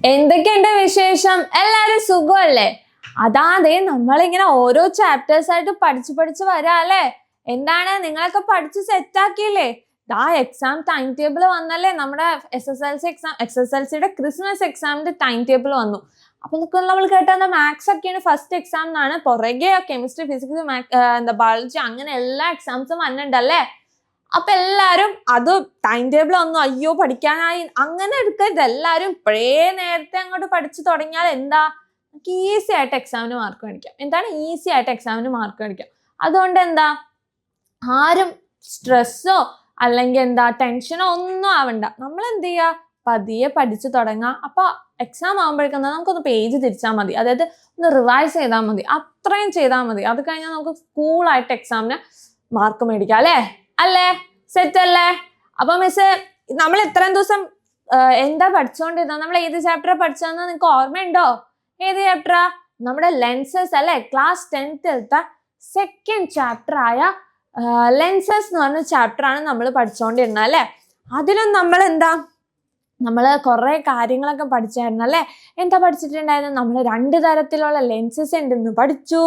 എന്തൊക്കെയുണ്ട് വിശേഷം? എല്ലാരും സുഖമല്ലേ? അതാതെ നമ്മളിങ്ങനെ ഓരോ ചാപ്റ്റേഴ്സ് ആയിട്ട് പഠിച്ചു വരാല്ലേ. എന്താണ് നിങ്ങളൊക്കെ പഠിച്ച് സെറ്റാക്കിയില്ലേ? എക്സാം ടൈം ടേബിൾ വന്നല്ലേ. നമ്മുടെ SSLCയുടെ ക്രിസ്മസ് എക്സാമിന്റെ ടൈം ടേബിൾ വന്നു. അപ്പൊ ഇതൊക്കെ നമ്മൾ കേട്ട മാത്സ് ഒക്കെയാണ് ഫസ്റ്റ് എക്സാം എന്നാണ്. പുറകെ കെമിസ്ട്രി, ഫിസിക്സ്, ബയോളജി അങ്ങനെ എല്ലാ എക്സാംസും വന്നിട്ടുണ്ടല്ലേ. അപ്പൊ എല്ലാരും അത് ടൈം ടേബിൾ ഒന്നും അയ്യോ പഠിക്കാനായി അങ്ങനെ എടുക്കരുത്. എല്ലാരും ഇപ്പോഴേ നേരത്തെ അങ്ങോട്ട് പഠിച്ചു തുടങ്ങിയാൽ എന്താ നമുക്ക് ഈസി ആയിട്ട് എക്സാമിന് മാർക്ക് മേടിക്കാം. എന്താണ് ഈസി ആയിട്ട് എക്സാമിന് മാർക്ക് മേടിക്കാം. അതുകൊണ്ട് എന്താ ആരും സ്ട്രെസ്സോ അല്ലെങ്കിൽ ടെൻഷനോ ഒന്നും ആവണ്ട. നമ്മൾ എന്ത് ചെയ്യുക, പതിയെ പഠിച്ചു തുടങ്ങുക. അപ്പൊ എക്സാം ആകുമ്പോഴേക്കും നമുക്കൊന്ന് പേജ് തിരിച്ചാൽ മതി, അതായത് ഒന്ന് റിവൈസ് ചെയ്താൽ മതി, അത്രയും ചെയ്താൽ മതി. അത് കഴിഞ്ഞാൽ നമുക്ക് കൂളായിട്ട് എക്സാമിന് മാർക്ക് മേടിക്കാം. അല്ലേ സെറ്റ് അല്ലേ? അപ്പൊ മിസ് നമ്മൾ ഇത്രയും ദിവസം എന്താ പഠിച്ചുകൊണ്ടിരുന്നത്? നമ്മൾ ഏത് ചാപ്റ്റർ പഠിച്ചതെന്ന് നിങ്ങൾക്ക് ഓർമ്മയുണ്ടോ? ഏത് ചാപ്റ്ററാ? നമ്മുടെ ലെൻസസ് അല്ലെ. ക്ലാസ് 10th സെക്കൻഡ് ചാപ്റ്റർ ആയ ലെൻസസ് എന്ന് പറഞ്ഞ ചാപ്റ്റർ ആണ് നമ്മൾ പഠിച്ചുകൊണ്ടിരുന്നത് അല്ലെ. അതിലും നമ്മൾ കുറെ കാര്യങ്ങളൊക്കെ പഠിച്ചായിരുന്നു അല്ലെ. എന്താ പഠിച്ചിട്ടുണ്ടായിരുന്നു? നമ്മൾ 2 തരത്തിലുള്ള ലെൻസസ് ഉണ്ടെന്ന് പഠിച്ചു.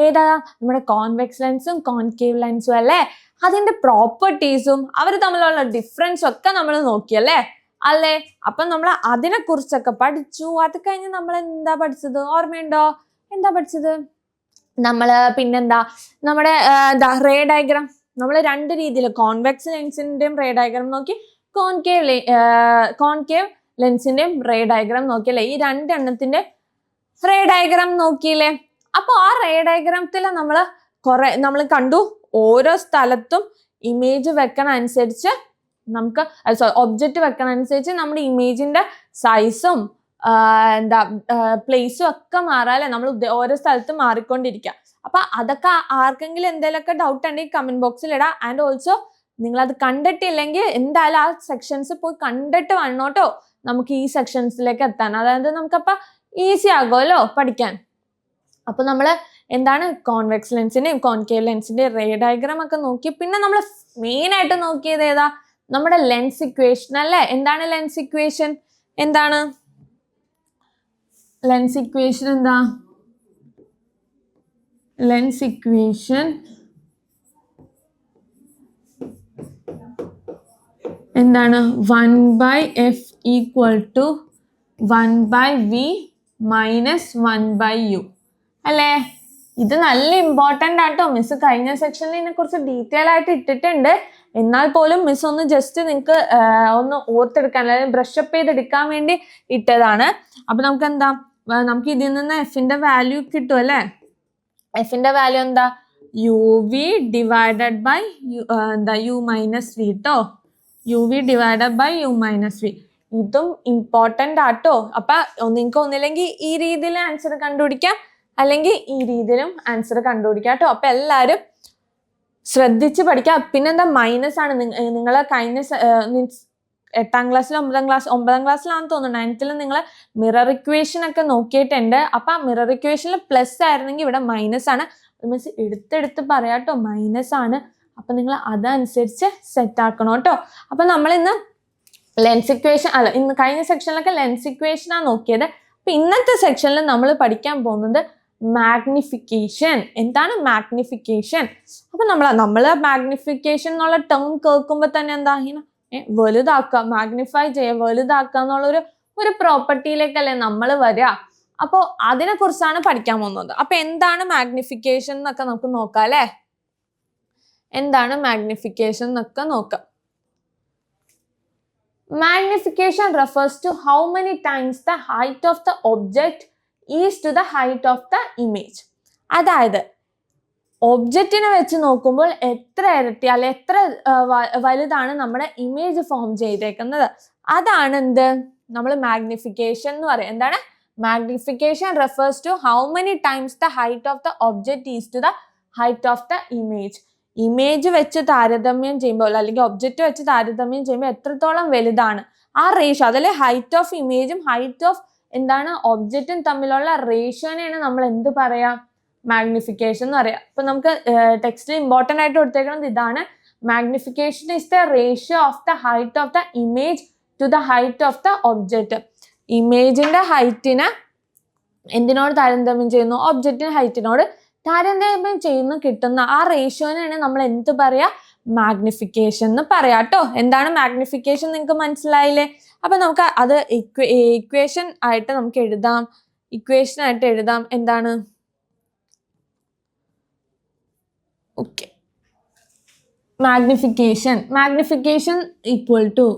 ഏതാ? നമ്മുടെ കോൺവെക്സ് ലെൻസും കോൺകേവ് ലെൻസും അല്ലെ. അതിന്റെ പ്രോപ്പർട്ടീസും അവർ തമ്മിലുള്ള ഡിഫറൻസും ഒക്കെ നമ്മൾ നോക്കിയല്ലേ അല്ലേ. അപ്പൊ നമ്മൾ അതിനെ കുറിച്ചൊക്കെ പഠിച്ചു. അത് കഴിഞ്ഞ് നമ്മൾ എന്താ പഠിച്ചത് ഓർമ്മയുണ്ടോ? എന്താ പഠിച്ചത്? പിന്നെന്താ നമ്മുടെ റേ ഡയഗ്രാം. നമ്മൾ 2 രീതിയിൽ കോൺവെക്സ് ലെൻസിന്റെയും റേ ഡയഗ്രാം നോക്കി, കോൺകേവ് ലെൻസിന്റെയും റേ ഡയഗ്രാം നോക്കിയല്ലേ. ഈ 2 എണ്ണത്തിന്റെ റേ ഡയഗ്രാം നോക്കിയില്ലേ. അപ്പൊ ആ റേ ഡയഗ്രാമത്തിൽ നമ്മൾ കണ്ടു ഓരോ സ്ഥലത്തും ഇമേജ് വെക്കണ അനുസരിച്ച് നമുക്ക് ഒബ്ജക്റ്റ് വെക്കണ അനുസരിച്ച് നമ്മുടെ ഇമേജിന്റെ സൈസും പ്ലേസും ഒക്കെ മാറാല്ലേ. നമ്മൾ ഓരോ സ്ഥലത്തും മാറിക്കൊണ്ടിരിക്കുക. അപ്പൊ അതൊക്കെ ആർക്കെങ്കിലും എന്തെങ്കിലുമൊക്കെ ഡൗട്ട് ഉണ്ടെങ്കിൽ കമന്റ് ബോക്സിൽ ഇടാം. ആൻഡ് ഓൾസോ നിങ്ങൾ അത് കണ്ടിട്ടില്ലെങ്കിൽ എന്തായാലും ആ സെക്ഷൻസ് പോയി കണ്ടിട്ട് വന്നോട്ടോ, നമുക്ക് ഈ സെക്ഷൻസിലേക്ക് എത്താൻ. അതായത് നമുക്കപ്പൊ ഈസി ആകുമല്ലോ പഠിക്കാൻ. അപ്പൊ നമ്മള് കോൺവെക്സ് ലെൻസിന്റെയും കോൺകേവ് ലെൻസിന്റെയും റേ ഡയഗ്രാം ഒക്കെ നോക്കി. പിന്നെ നമ്മൾ മെയിൻ ആയിട്ട് നോക്കിയത് ഏതാ? നമ്മുടെ ലെൻസ് ഇക്വേഷൻ അല്ലെ. എന്താണ് ലെൻസ് ഇക്വേഷൻ? ലെൻസ് ഇക്വേഷൻ എന്താ? ലെൻസ് ഇക്വേഷൻ എന്താണ്? 1/f = 1/v - 1/u അല്ലേ. ഇത് നല്ല ഇമ്പോർട്ടൻ്റ് ആട്ടോ. മിസ് കഴിഞ്ഞ സെക്ഷനിൽ ഇതിനെ കുറിച്ച് ഡീറ്റെയിൽ ആയിട്ട് ഇട്ടിട്ടുണ്ട്. എന്നാൽ പോലും മിസ് ഒന്ന് ജസ്റ്റ് നിങ്ങൾക്ക് ഒന്ന് ഓർത്തെടുക്കാൻ, അതായത് ബ്രഷപ്പ് ചെയ്തെടുക്കാൻ വേണ്ടി ഇട്ടതാണ്. അപ്പൊ നമുക്ക് ഇതിൽ നിന്ന് എഫിന്റെ വാല്യൂ കിട്ടും അല്ലേ. എഫിന്റെ വാല്യൂ എന്താ? uv divided by u - v ട്ടോ. uv divided by u - v. ഇതും ഇമ്പോർട്ടൻ്റ് ആട്ടോ. അപ്പൊ നിങ്ങൾക്ക് ഒന്നില്ലെങ്കിൽ ഈ രീതിയിൽ ആൻസർ കണ്ടുപിടിക്കാം, അല്ലെങ്കിൽ ഈ രീതിയിലും ആൻസർ കണ്ടുപിടിക്കാം കേട്ടോ. അപ്പൊ എല്ലാവരും ശ്രദ്ധിച്ച് പഠിക്കാം. പിന്നെന്താ മൈനസ് ആണ്. നിങ്ങൾ കഴിഞ്ഞ 8ാം ക്ലാസ്സിൽ 9ാം ക്ലാസ്സിലാണെന്ന് തോന്നുന്നു, 9th നിങ്ങൾ മിറർ ഇക്വേഷൻ ഒക്കെ നോക്കിയിട്ടുണ്ട്. അപ്പൊ മിറർ ഇക്വേഷനിൽ പ്ലസ് ആയിരുന്നെങ്കിൽ ഇവിടെ മൈനസ് ആണ്. മീൻസ് എടുത്തെടുത്ത് പറയാട്ടോ, മൈനസ് ആണ്. അപ്പൊ നിങ്ങൾ അതനുസരിച്ച് സെറ്റ് ആക്കണം കേട്ടോ. അപ്പൊ നമ്മൾ ഇന്ന് ലെൻസ് ഇക്വേഷൻ ഇന്ന് കഴിഞ്ഞ സെക്ഷനിലൊക്കെ ലെൻസ് ഇക്വേഷനാണ് നോക്കിയത്. അപ്പൊ ഇന്നത്തെ സെക്ഷനിൽ നമ്മൾ പഠിക്കാൻ പോകുന്നത് മാഗ്നിഫിക്കേഷൻ. എന്താണ് മാഗ്നിഫിക്കേഷൻ? അപ്പൊ നമ്മള് മാഗ്നിഫിക്കേഷൻ എന്നുള്ള ടേം കേൾക്കുമ്പോ തന്നെ ഇങ്ങനെ വലുതാക്കുക, മാഗ്നിഫൈ ചെയ്യുക, വലുതാക്കുക എന്നുള്ള ഒരു പ്രോപ്പർട്ടിയിലേക്കല്ലേ നമ്മൾ വരിക. അപ്പൊ അതിനെ കുറിച്ചാണ് പഠിക്കാൻ പോകുന്നത്. അപ്പൊ എന്താണ് മാഗ്നിഫിക്കേഷൻ എന്നൊക്കെ നമുക്ക് നോക്കാം അല്ലെ. എന്താണ് മാഗ്നിഫിക്കേഷൻ എന്നൊക്കെ നോക്കാം. Magnification refers to how many times the height of the object is to the height of the image. അതായത് ഒബ്ജക്റ്റിനെ വെച്ച് നോക്കുമ്പോൾ എത്ര ഇരട്ടി അല്ലെ എത്ര വലുതാണ് നമ്മുടെ ഇമേജ് ഫോം ചെയ്തേക്കുന്നത്, അതാണ് നമ്മൾ മാഗ്നിഫിക്കേഷൻ എന്ന് പറയും. എന്താണ് magnification? refers to how many times the height of the object is to the height of the image. Image വെച്ച് താരതമ്യം ചെയ്യുമ്പോൾ അല്ലെങ്കിൽ ഒബ്ജക്റ്റ് വെച്ച് താരതമ്യം ചെയ്യുമ്പോൾ എത്രത്തോളം വലുതാണ് ആ റേഷ്യോ. അതിലെ ഹൈറ്റ് ഓഫ് ഇമേജും ഹൈറ്റ് ഓഫ് ഒബ്ജക്റ്റും തമ്മിലുള്ള റേഷ്യോനെയാണ് നമ്മൾ എന്ത് പറയാ? മാഗ്നിഫിക്കേഷൻ എന്ന് പറയാം. അപ്പൊ നമുക്ക് ടെക്സ്റ്റിൽ ഇമ്പോർട്ടൻ്റ് ആയിട്ട് കൊടുത്തേക്കുന്നത് ഇതാണ്. Magnification is the ratio of the height of the image to the height of the object. ഇമേജിന്റെ ഹൈറ്റിനെ എന്തിനോട് താരതമ്യം ചെയ്യുന്നു? ഒബ്ജക്റ്റിന്റെ ഹൈറ്റിനോട് താരതമ്യം ചെയ്യുന്ന കിട്ടുന്ന ആ റേഷ്യോനാണ് നമ്മൾ എന്ത് പറയാ? മാഗ്നിഫിക്കേഷൻ എന്ന് പറയാം കേട്ടോ. എന്താണ് മാഗ്നിഫിക്കേഷൻ നിങ്ങൾക്ക് മനസ്സിലായില്ലേ? അപ്പൊ നമുക്ക് അത് ഇക്വേഷൻ ആയിട്ട് നമുക്ക് എഴുതാം. ഇക്വേഷൻ ആയിട്ട് എഴുതാം. എന്താണ്? Okay, magnification equal to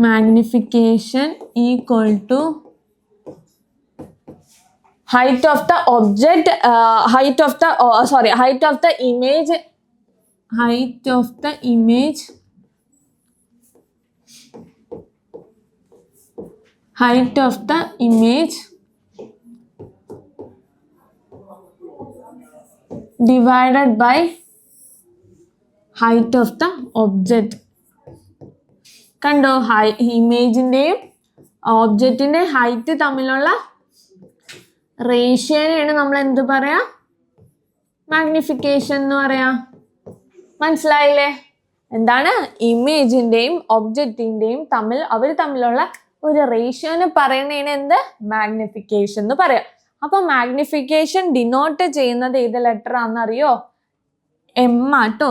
magnification equal to height of the object, height of the image divided by height of the object. കണ്ടോ? ഇമേജിന്റെയും ഓബ്ജക്റ്റിന്റെ ഹൈറ്റ് തമ്മിലുള്ള റേഷ്യോനെയാണ് നമ്മൾ എന്ത് പറയാ? മാഗ്നിഫിക്കേഷൻ എന്ന് പറയാ. മനസ്സിലായില്ലേ? എന്താണ്? ഇമേജിന്റെയും ഒബ്ജക്റ്റിന്റെയും അവർ തമ്മിലുള്ള ഒരു റേഷ്യോനെ പറയണേണ് എന്ത്? മാഗ്നിഫിക്കേഷൻ എന്ന് പറയാം. അപ്പൊ മാഗ്നിഫിക്കേഷൻ ഡിനോട്ട് ചെയ്യുന്നത് ഏത് ലെറ്റർ ആണെന്നറിയോ? എം ആട്ടോ.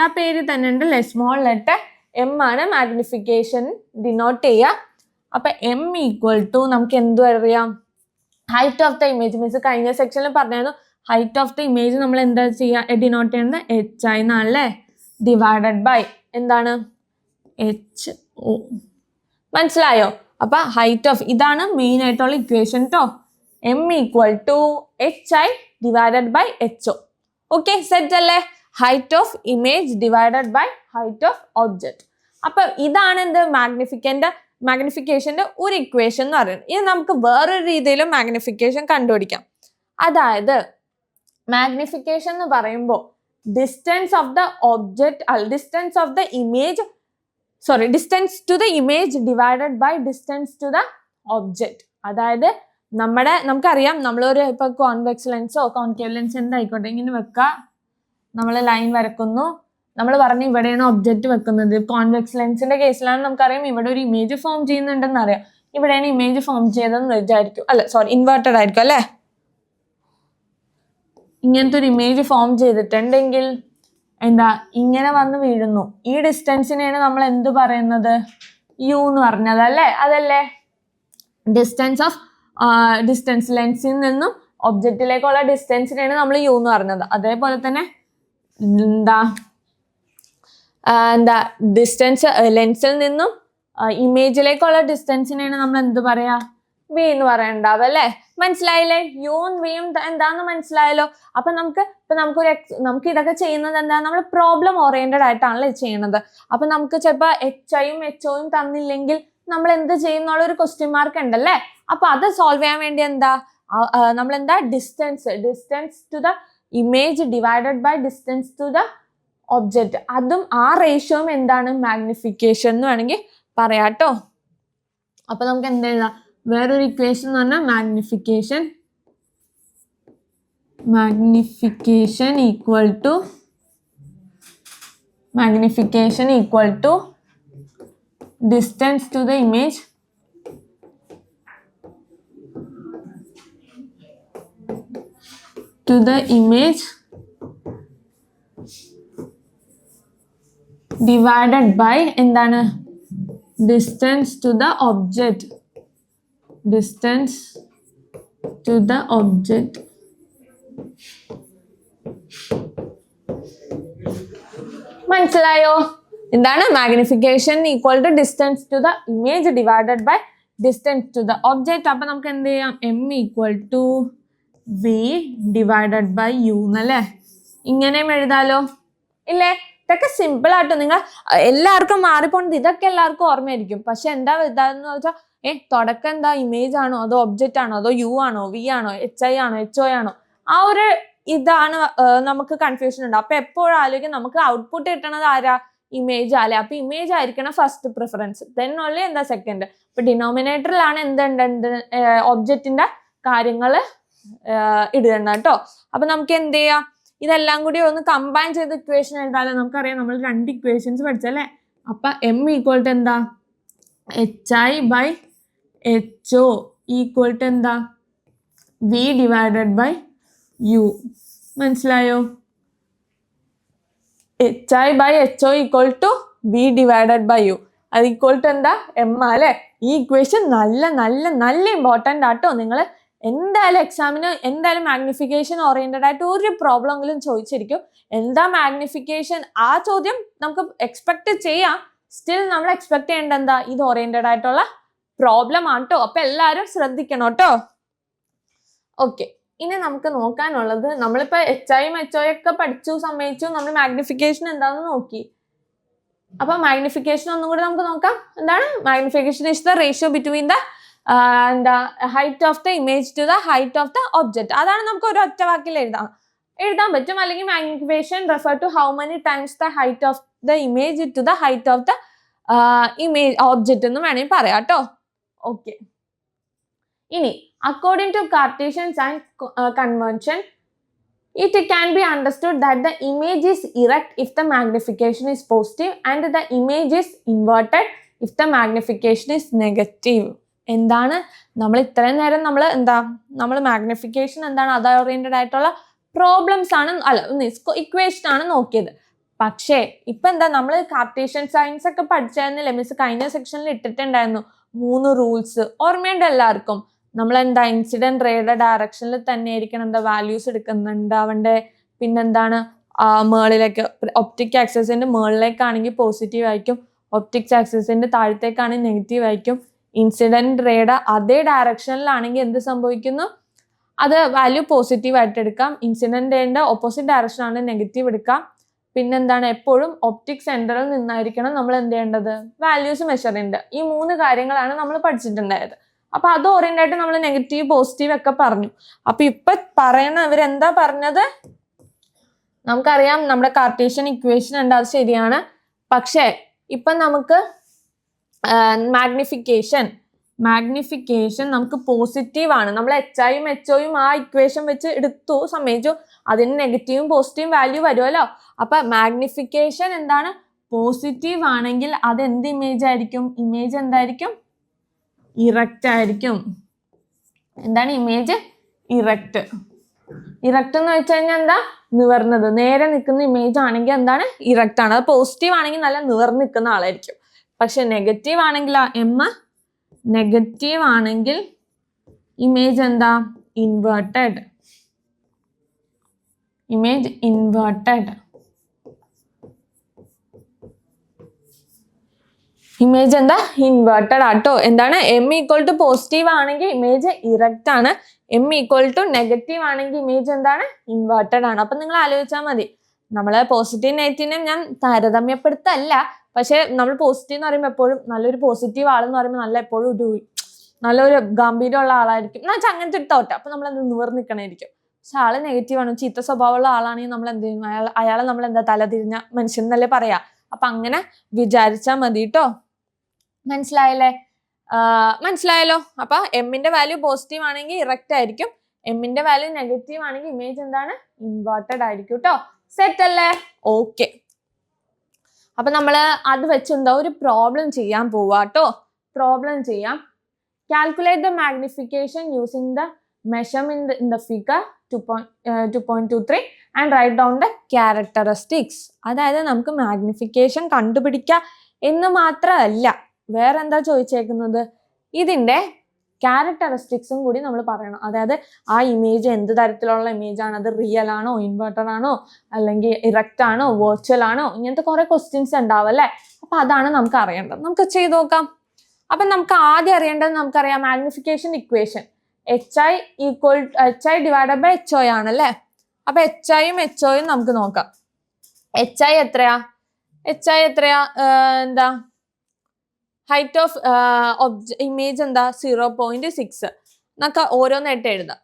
ആ പേര് തന്നെ ഉണ്ടല്ലേ, സ്മോൾ ലെറ്റർ എം ആണ് മാഗ്നിഫിക്കേഷൻ ഡിനോട്ട് ചെയ്യുക. അപ്പൊ എം ഈക്വൽ ടു നമുക്ക് എന്ത് അറിയാം? Height of the image. Means കഴിഞ്ഞ സെക്ഷനിൽ പറഞ്ഞായിരുന്നു ഹൈറ്റ് ഓഫ് ദ ഇമേജ് നമ്മൾ എന്താ ചെയ്യുക? ഡിനോട്ട് ചെയ്യുന്നത് എച്ച് ഐ എന്നാണല്ലേ. ഡിവൈഡഡ് ബൈ എന്താണ്? H O. മനസ്സിലായോ? അപ്പൊ ഹൈറ്റ് ഓഫ്, ഇതാണ് മെയിൻ ആയിട്ടുള്ള ഇക്വേഷൻ കേട്ടോ. M equal to H I divided by H O. Okay, set അല്ലേ? Height of image divided by height of object. അപ്പൊ ഇതാണ് എന്ത്? മാഗ്നിഫിക്കേഷന്റെ ഒരു ഇക്വേഷൻ എന്ന് പറയുന്നത്. ഇത് നമുക്ക് വേറൊരു രീതിയിലും മാഗ്നിഫിക്കേഷൻ കണ്ടുപിടിക്കാം. അതായത് മാഗ്നിഫിക്കേഷൻ എന്ന് പറയുമ്പോൾ distance to the image divided by distance to the object. അതായത് നമുക്കറിയാം, നമ്മളൊരു ഇപ്പൊ കോൺവെക്സ് ലെൻസോ കോൺകേവ് ലെൻസ് എന്തായിക്കോട്ടെ ഇങ്ങനെ വെക്കുക, നമ്മൾ ലൈൻ വരക്കുന്നു, നമ്മൾ പറഞ്ഞു ഇവിടെയാണ് ഒബ്ജക്റ്റ് വെക്കുന്നത്. കോൺവെക്സ് ലെൻസിന്റെ കേസിലാണ് നമുക്കറിയാം ഇവിടെ ഒരു ഇമേജ് ഫോം ചെയ്യുന്നുണ്ടെന്ന് അറിയാം. ഇവിടെയാണ് ഇമേജ് ഫോം ചെയ്തതെന്ന് വിചാരിക്കും, ഇൻവേർട്ടഡ് ആയിരിക്കും അല്ലെ. ഇങ്ങനത്തെ ഒരു ഇമേജ് ഫോം ചെയ്തിട്ടുണ്ടെങ്കിൽ എന്താ, ഇങ്ങനെ വന്ന് വീഴുന്നു. ഈ ഡിസ്റ്റൻസിനെയാണ് നമ്മൾ എന്ത് പറയുന്നത്? യു എന്ന് പറഞ്ഞത് അല്ലേ. അതല്ലേ ഡിസ്റ്റൻസ് ലെൻസിൽ നിന്നും ഒബ്ജക്റ്റിലേക്കുള്ള ഡിസ്റ്റൻസിനെയാണ് നമ്മൾ യു എന്ന് പറഞ്ഞത്. അതേപോലെ തന്നെ ഡിസ്റ്റൻസ് ലെൻസിൽ നിന്നും ഇമേജിലേക്കുള്ള ഡിസ്റ്റൻസിനെയാണ് നമ്മൾ എന്ത് പറയാ? വി എന്ന് പറയണ്ടാവും അല്ലേ. മനസ്സിലായില്ലേ? യുവും വിയും എന്താന്ന് മനസ്സിലായല്ലോ. അപ്പൊ നമുക്ക് ഇതൊക്കെ ചെയ്യുന്നത് എന്താ? നമ്മൾ പ്രോബ്ലം ഓറിയന്റഡ് ആയിട്ടാണല്ലോ ചെയ്യണത്. അപ്പൊ നമുക്ക് ചിലപ്പോ എച്ച് ഐയും എച്ച് ഒയും തന്നില്ലെങ്കിൽ നമ്മൾ എന്ത് ചെയ്യുന്നുള്ള ഒരു ക്വസ്റ്റ്യൻ മാർക്ക് ഉണ്ടല്ലേ. അപ്പൊ അത് സോൾവ് ചെയ്യാൻ വേണ്ടി നമ്മൾ distance to the image divided by distance to the object, അതും ആ റേഷ്യോയും എന്താണ്? മാഗ്നിഫിക്കേഷൻ എന്ന് വേണമെങ്കിൽ പറയാട്ടോ. അപ്പൊ നമുക്ക് എന്ത് എഴുതാം? വേറൊരു ഇക്വേഷൻ എന്ന് പറഞ്ഞാൽ magnification equal to distance to the image divided by എന്താണ്? distance to the object. മനസ്സിലായോ? എന്താണ്? Magnification equal to distance to the image divided by distance to the object. അപ്പൊ നമുക്ക് എന്ത് ചെയ്യാം? M equal to V divided by U എന്നല്ലേ. ഇങ്ങനെയും എഴുതാലോ ഇല്ലേ? ഇതൊക്കെ സിമ്പിൾ ആയിട്ട് നിങ്ങൾ എല്ലാവർക്കും മാറിപ്പോണത് ഇതൊക്കെ എല്ലാവർക്കും ഓർമ്മയായിരിക്കും. പക്ഷെ ഇതാന്ന് വെച്ചാൽ തുടക്കം എന്താ? ഇമേജ് ആണോ അതോ ഒബ്ജക്റ്റ് ആണോ അതോ യു ആണോ വി ആണോ എച്ച് ഐ ആണോ എച്ച് ഒ ആണോ? ആ ഒരു ഇതാണ് നമുക്ക് കൺഫ്യൂഷൻ ഉണ്ട്. അപ്പൊ എപ്പോഴും ആലോചിക്കും നമുക്ക് ഔട്ട്പുട്ട് കിട്ടണത് ആരാ? ഇമേജ് അല്ലെ. അപ്പൊ ഇമേജ് ആയിരിക്കണം ഫസ്റ്റ് പ്രിഫറൻസ്, ദെൻ ഓൺലി എന്താ സെക്കൻഡ്. ഇപ്പൊ ഡിനോമിനേറ്ററിലാണ് എന്തുണ്ട്? ഒബ്ജക്റ്റിന്റെ കാര്യങ്ങൾ ഇടണം കേട്ടോ. അപ്പൊ നമുക്ക് എന്ത് ചെയ്യാം? ഇതെല്ലാം കൂടി ഒന്ന് കമ്പൈൻ ചെയ്ത് ഇക്വേഷൻ എഴുതാലോ. നമുക്കറിയാം നമ്മൾ 2 ഇക്വേഷൻസ് പഠിച്ചല്ലേ. അപ്പൊ എം ഈക്വൽ ടു എന്താ HI/HO ഈക്വൽ ടു എന്താ V ഡിവൈഡഡ് ബൈ U. മനസ്സിലായോ? HI/HO equal to V divided by U. അത് ഈക്വൽ ടു എന്താ എം അല്ലെ? ഈ ഇക്വേഷൻ നല്ല ഇമ്പോർട്ടൻ്റ് ആട്ടോ. നിങ്ങൾ എന്തായാലും എക്സാമിന് എന്തായാലും മാഗ്നിഫിക്കേഷൻ ഓറിയന്റഡ് ആയിട്ട് ഒരു പ്രോബ്ലമെങ്കിലും ചോദിച്ചിരിക്കും. എന്താ മാഗ്നിഫിക്കേഷൻ? ആ ചോദ്യം നമുക്ക് എക്സ്പെക്ട് ചെയ്യാം. സ്റ്റിൽ നമ്മൾ എക്സ്പെക്ട് ചെയ്യേണ്ട എന്താ? ഇത് ഓറിയന്റഡ് ആയിട്ടുള്ള പ്രോബ്ലം ആണ് കേട്ടോ. അപ്പൊ എല്ലാവരും ശ്രദ്ധിക്കണം കേട്ടോ. ഓക്കെ, ഇനി നമുക്ക് നോക്കാനുള്ളത്, നമ്മളിപ്പോ HI/HO ഒക്കെ പഠിച്ചു സമ്മതിച്ചു, നമ്മൾ മാഗ്നിഫിക്കേഷൻ എന്താണെന്ന് നോക്കി. അപ്പൊ മാഗ്നിഫിക്കേഷൻ ഒന്നും കൂടി നമുക്ക് നോക്കാം. എന്താണ് magnification? Is the ratio between the height of the image to the height of the object. അതാണ് നമുക്ക് ഒരു ഒറ്റ വാക്കിൽ എഴുതാൻ പറ്റും. അല്ലെങ്കിൽ magnification refer to how many times the height of the image to the height of the image object എന്ന് വേണമെങ്കിൽ പറയാം കേട്ടോ. ഓക്കെ, ഇനി according to Cartesian sign convention, it can be understood that the image is erect if the magnification is positive and the image is inverted if the magnification is negative. എന്താണ് നമ്മൾ ഇത്രയും നേരം നമ്മൾ മാഗ്നിഫിക്കേഷൻ എന്താണ് അത് oriented ആയിട്ടുള്ള problems ആണ്, അല്ല ഇക്വേഷൻ ആണ് നോക്കിയത്. പക്ഷേ ഇപ്പൊ എന്താ, നമ്മൾ കാർട്ടീഷ്യൻ സയൻസ് ഒക്കെ പഠിച്ചായിരുന്നില്ലേ മിസ്? കഴിഞ്ഞ സെക്ഷനിൽ ഇട്ടിട്ടുണ്ടായിരുന്നു 3 റൂൾസ്. ഓർമ്മയുണ്ട് എല്ലാവർക്കും? നമ്മൾ എന്താ ഇൻസിഡന്റ് റേയുടെ ഡയറക്ഷനിൽ തന്നെ ആയിരിക്കണം എന്താ വാല്യൂസ് എടുക്കുന്നുണ്ടാവണ്ടേ. പിന്നെന്താണ് മേളിലേക്ക്, ഒപ്റ്റിക് ആക്സിസിന്റെ മേളിലേക്കാണെങ്കിൽ പോസിറ്റീവ് ആയിരിക്കും, ഒപ്റ്റിക്സ് ആക്സിസിന്റെ താഴത്തേക്കാണെങ്കിൽ നെഗറ്റീവ് ആയിരിക്കും. ഇൻസിഡന്റ് റേയുടെ അതേ ഡയറക്ഷനിലാണെങ്കിൽ എന്ത് സംഭവിക്കുന്നു? അത് വാല്യൂ പോസിറ്റീവ് ആയിട്ട് എടുക്കാം. ഇൻസിഡന്റ് റേയുടെ ഓപ്പോസിറ്റ് ഡയറക്ഷൻ ആണ് നെഗറ്റീവ് എടുക്കാം. പിന്നെന്താണ്, എപ്പോഴും ഒപ്റ്റിക് സെന്ററിൽ നിന്നായിരിക്കണം നമ്മൾ എന്ത് ചെയ്യേണ്ടത്? വാല്യൂസ് മെഷർ ചെയ്യേണ്ടത്. ഈ 3 കാര്യങ്ങളാണ് നമ്മൾ പഠിച്ചിട്ടുണ്ടായത്. അപ്പൊ അത് ഓറിയന്റായിട്ട് നമ്മൾ നെഗറ്റീവ് പോസിറ്റീവ് ഒക്കെ പറഞ്ഞു. അപ്പൊ ഇപ്പൊ ഇവരെന്താ പറഞ്ഞത്? നമുക്കറിയാം നമ്മുടെ കാർട്ടീഷ്യൻ ഇക്വേഷൻ ഉണ്ട്, അത് ശരിയാണ്. പക്ഷേ ഇപ്പൊ നമുക്ക് മാഗ്നിഫിക്കേഷൻ നമുക്ക് പോസിറ്റീവ് ആണ്. നമ്മൾ HI/HO ആ ഇക്വേഷൻ വെച്ച് എടുത്തു സമ്മതിച്ചു. അതിന് നെഗറ്റീവും പോസിറ്റീവും വാല്യൂ വരുമല്ലോ. അപ്പൊ മാഗ്നിഫിക്കേഷൻ എന്താണ്? പോസിറ്റീവ് ആണെങ്കിൽ അത് എന്ത് ഇമേജ് ആയിരിക്കും? ഇമേജ് എന്തായിരിക്കും? ഇറക്റ്റ് ആയിരിക്കും. എന്താണ് ഇമേജ്? ഇറക്റ്റ്. ഇറക്റ്റ് എന്ന് വെച്ച് കഴിഞ്ഞാൽ എന്താ? നിവർന്നത്. നേരെ നിൽക്കുന്ന ഇമേജ് ആണെങ്കിൽ എന്താണ്? ഇറക്റ്റ് ആണ്. അത് പോസിറ്റീവ് ആണെങ്കിൽ നല്ല നിവർന്ന് നിൽക്കുന്ന ആളായിരിക്കും. പക്ഷെ നെഗറ്റീവ് ആണെങ്കിൽ നെഗറ്റീവ് ആണെങ്കിൽ ഇമേജ് എന്താ? ഇൻവേർട്ടഡ്. Image inverted. ഇമേജ് എന്താ? ഇൻവേർട്ടഡ് ആട്ടോ. എന്താണ്? M ഈക്വൽ ടു പോസിറ്റീവ് ആണെങ്കിൽ ഇമേജ് ഇറക്റ്റ് ആണ്. M ഈക്വൽ ടു നെഗറ്റീവ് ആണെങ്കിൽ ഇമേജ് എന്താണ്? ഇൻവേർട്ടഡ് ആണ്. അപ്പൊ നിങ്ങൾ ആലോചിച്ചാൽ മതി. നമ്മള് പോസിറ്റീവ് നെഗറ്റീവിനെ ഞാൻ താരതമ്യപ്പെടുത്തല്ല. പക്ഷെ നമ്മൾ പോസിറ്റീവ് എന്ന് പറയുമ്പോൾ എപ്പോഴും നല്ലൊരു പോസിറ്റീവ് ആളെന്ന് പറയുമ്പോൾ എപ്പോഴും നല്ലൊരു ഗംഭീരമുള്ള ആളായിരിക്കും എന്ന് വെച്ചാൽ അങ്ങനത്തെ ഒരു തോട്ട്. അപ്പൊ നമ്മൾ നിവർന്ന് നിൽക്കണായിരിക്കും. പക്ഷെ ആള് നെഗറ്റീവ് ആണ്, ചീത്ത സ്വഭാവമുള്ള ആളാണെങ്കിൽ നമ്മൾ എന്ത് ചെയ്യും? അയാളെ നമ്മൾ എന്താ തലതിരിഞ്ഞ മനുഷ്യൻ എന്നല്ലേ പറയാ. അപ്പൊ അങ്ങനെ വിചാരിച്ചാൽ മതി കേട്ടോ. മനസ്സിലായല്ലോ? അപ്പൊ എമ്മിന്റെ വാല്യൂ പോസിറ്റീവ് ആണെങ്കിൽ ഇറക്റ്റ് ആയിരിക്കും, എമ്മിന്റെ വാല്യൂ നെഗറ്റീവ് ആണെങ്കിൽ ഇമേജ് എന്താണ്? ഇൻവേർട്ടഡ് ആയിരിക്കും കേട്ടോ. സെറ്റ് അല്ലേ? ഓക്കെ, അപ്പൊ നമ്മള് അത് വെച്ചെന്താ ഒരു പ്രോബ്ലം ചെയ്യാൻ പോവാട്ടോ. പ്രോബ്ലം ചെയ്യാം. Calculate the magnification using the measurement in the figure 2.23 and write down the characteristics. അതായത് നമുക്ക് മാഗ്നിഫിക്കേഷൻ കണ്ടുപിടിക്കുക എന്ന് മാത്രമല്ല, വേറെ എന്താ ചോദിച്ചേക്കുന്നത്? ഇതിന്റെ ക്യാരക്ടറിസ്റ്റിക്സും കൂടി നമ്മൾ പറയണം. അതായത് ആ ഇമേജ് എന്ത് തരത്തിലുള്ള ഇമേജ് ആണ്? അത് റിയൽ ആണോ, ഇൻവേർട്ടർ ആണോ, അല്ലെങ്കിൽ ഇറക്റ്റ് ആണോ, വെർച്വൽ ആണോ? ഇങ്ങനത്തെ കുറെ ക്വസ്റ്റ്യൻസ് ഉണ്ടാവും അല്ലേ. അപ്പൊ അതാണ് നമുക്ക് അറിയേണ്ടത്. നമുക്ക് ചെയ്ത് നോക്കാം. അപ്പൊ നമുക്ക് ആദ്യം അറിയേണ്ടത്, നമുക്കറിയാം magnification equation HI divided by HO ആണല്ലേ. അപ്പൊ HIയും HOയും നമുക്ക് നോക്കാം. HI എത്രയാ? എന്താ? ഹൈറ്റ് ഓഫ് ഇമേജ് എന്താ? 0.6. നമുക്ക് ഓരോന്നായിട്ട് എഴുതാം.